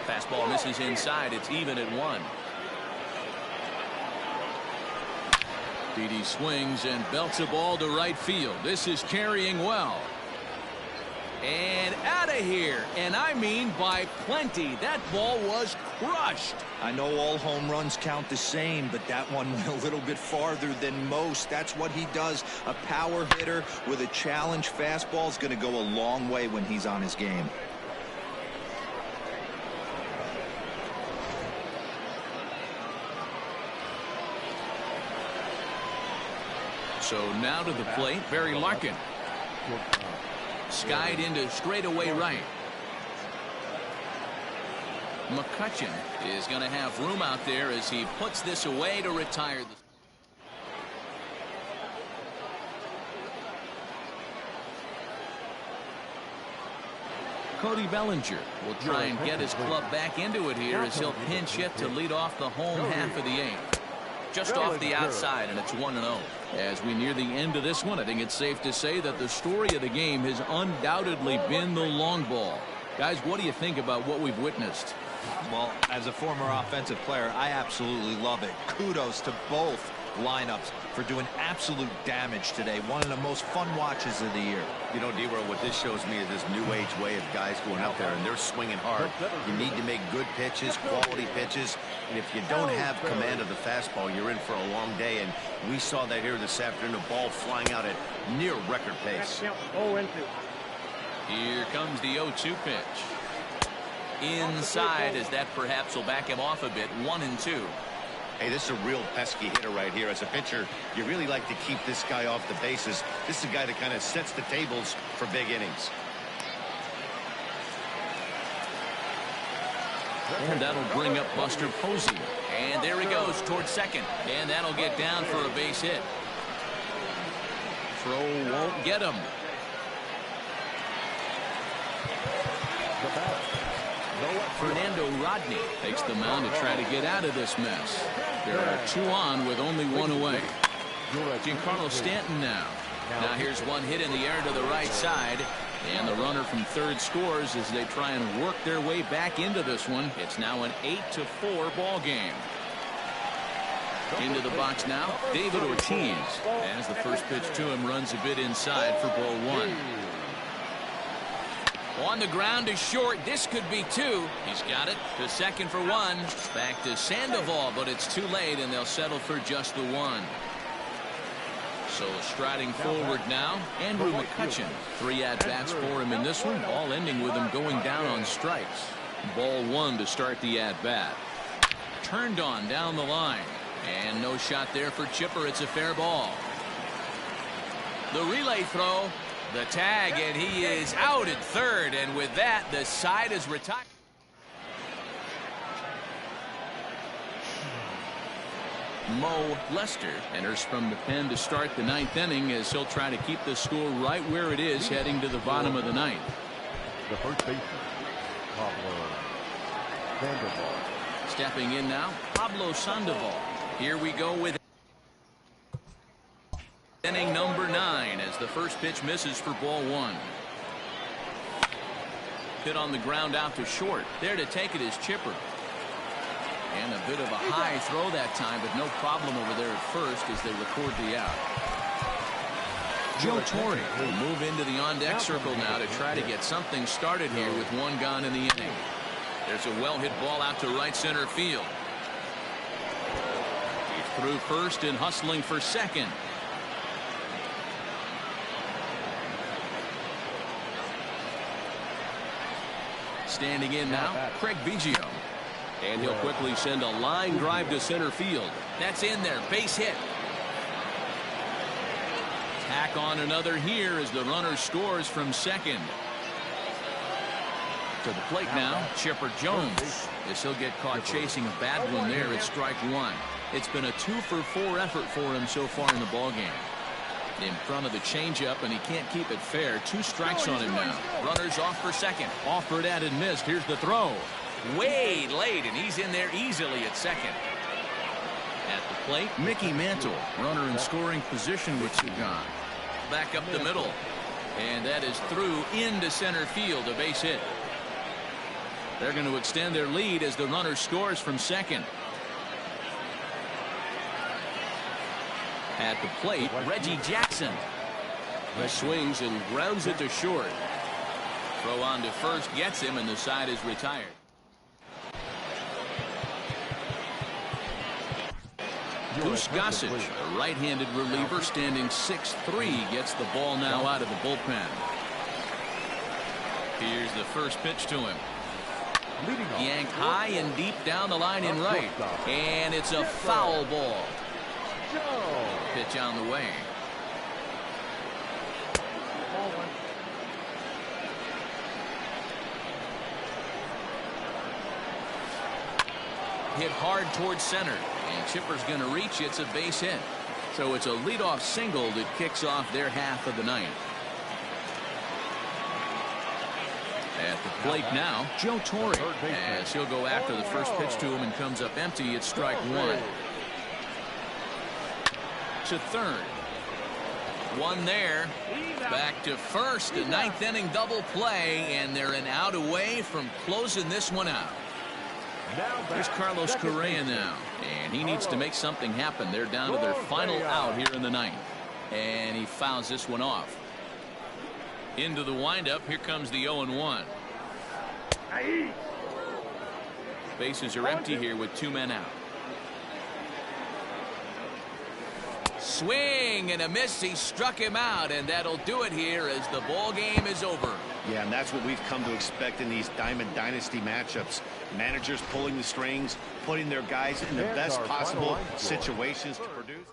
Speaker 2: Fastball misses inside. It's even at 1. Didi swings and belts a ball to right field. This is carrying well. And out of here. And I mean by plenty. That ball was crushed.
Speaker 3: I know all home runs count the same, but that one went a little bit farther than most. That's what he does. A power hitter with a challenge fastball is going to go a long way when he's on his game.
Speaker 2: So now to the plate, Barry Larkin. Skied into straightaway right. McCutchen is going to have room out there as he puts this away to retire. Cody Bellinger will try and get his club back into it here as he'll pinch hit to lead off the home half of the 8th. Just off the outside, and it's 1-0. As we near the end of this one, I think it's safe to say that the story of the game has undoubtedly been the long ball. Guys, what do you think about what we've witnessed?
Speaker 3: Well, as a former offensive player, I absolutely love it. Kudos to both lineups for doing absolute damage today. One of the most fun watches of the year.
Speaker 1: You know, D-Roll, what this shows me is this new age way of guys going out there and they're swinging hard. You need to make good pitches, quality pitches, and if you don't have command of the fastball, you're in for a long day, and we saw that here this afternoon, a ball flying out at near record pace.
Speaker 2: Here comes the 0-2 pitch. Inside, as that perhaps will back him off a bit. 1-2.
Speaker 1: Hey, this is a real pesky hitter right here. As a pitcher, you really like to keep this guy off the bases. This is a guy that kind of sets the tables for big innings.
Speaker 2: And that'll bring up Buster Posey. And there he goes towards second. And that'll get down for a base hit. Throw won't get him. Fernando Rodney takes the mound to try to get out of this mess. There are 2 on with only 1 away. Giancarlo Stanton now. Now here's one hit in the air to the right side. And the runner from third scores as they try and work their way back into this one. It's now an 8-4 ball game. Into the box now, David Ortiz. As the first pitch to him runs a bit inside for ball 1. On the ground to short. This could be 2. He's got it to second for 1. Back to Sandoval, but it's too late, and they'll settle for just the 1. So striding forward now, Andrew McCutchen. 3 at-bats for him in this one, all ending with him going down on strikes. Ball 1 to start the at-bat. Turned on down the line. And no shot there for Chipper. It's a fair ball. The relay throw. The tag, and he is out at third, and with that, the side is retired. Mo Lester enters from the pen to start the 9th inning as he'll try to keep the score right where it is heading to the bottom of the 9th.
Speaker 4: The first baseman, Pablo Sandoval.
Speaker 2: Stepping in now, Pablo Sandoval. Here we go with inning number 9 as the first pitch misses for ball 1. Hit on the ground out to short. There to take it is Chipper. And a bit of a high throw that time, but no problem over there at first as they record the out. Joe Torre will move into the on-deck circle now to try to get something started here with 1 gone in the inning. There's a well-hit ball out to right center field. He's through first and hustling for second. Standing in now, Craig Biggio.
Speaker 8: And he'll quickly send a line drive to center field.
Speaker 2: That's in there. Base hit. Tack on another here as the runner scores from second. To the plate now, Chipper Jones. As he'll get caught chasing a bad one there at strike one. It's been a 2-for-4 effort for him so far in the ballgame. In front of the changeup, and he can't keep it fair. 2 strikes on him now. Runners off for second. Offered at and missed. Here's the throw. Way late, and he's in there easily at second. At the plate, Mickey Mantle. Runner in scoring position with Sagan. Back up the middle. And that is through into center field, a base hit. They're going to extend their lead as the runner scores from second. At the plate, Reggie Jackson.
Speaker 8: He swings and grounds it to short.
Speaker 2: Throw on to first gets him, and the side is retired. Goose Gossage, a right-handed reliever standing 6'3", gets the ball now out of the bullpen. Here's the first pitch to him. Yanked high and deep down the line in right. And it's a foul ball. Pitch on the way. Hit hard towards center. And Chipper's going to reach. It's a base hit. So it's a leadoff single that kicks off their half of the ninth. At the plate now, Joe Torre, as he'll go after the first pitch to him and comes up empty. It's strike one. To third. One there. Back to first. A ninth inning double play, and they're an out away from closing this one out. Here's Carlos Correa now, and he needs to make something happen. They're down to their final out here in the ninth, and he fouls this one off. Into the windup. Here comes the 0-1. Bases are empty here with 2 men out. Swing and a miss. He struck him out, and that'll do it here as the ball game is over.
Speaker 1: Yeah, and that's what we've come to expect in these Diamond Dynasty matchups. Managers pulling the strings, putting their guys in the best possible situations to produce.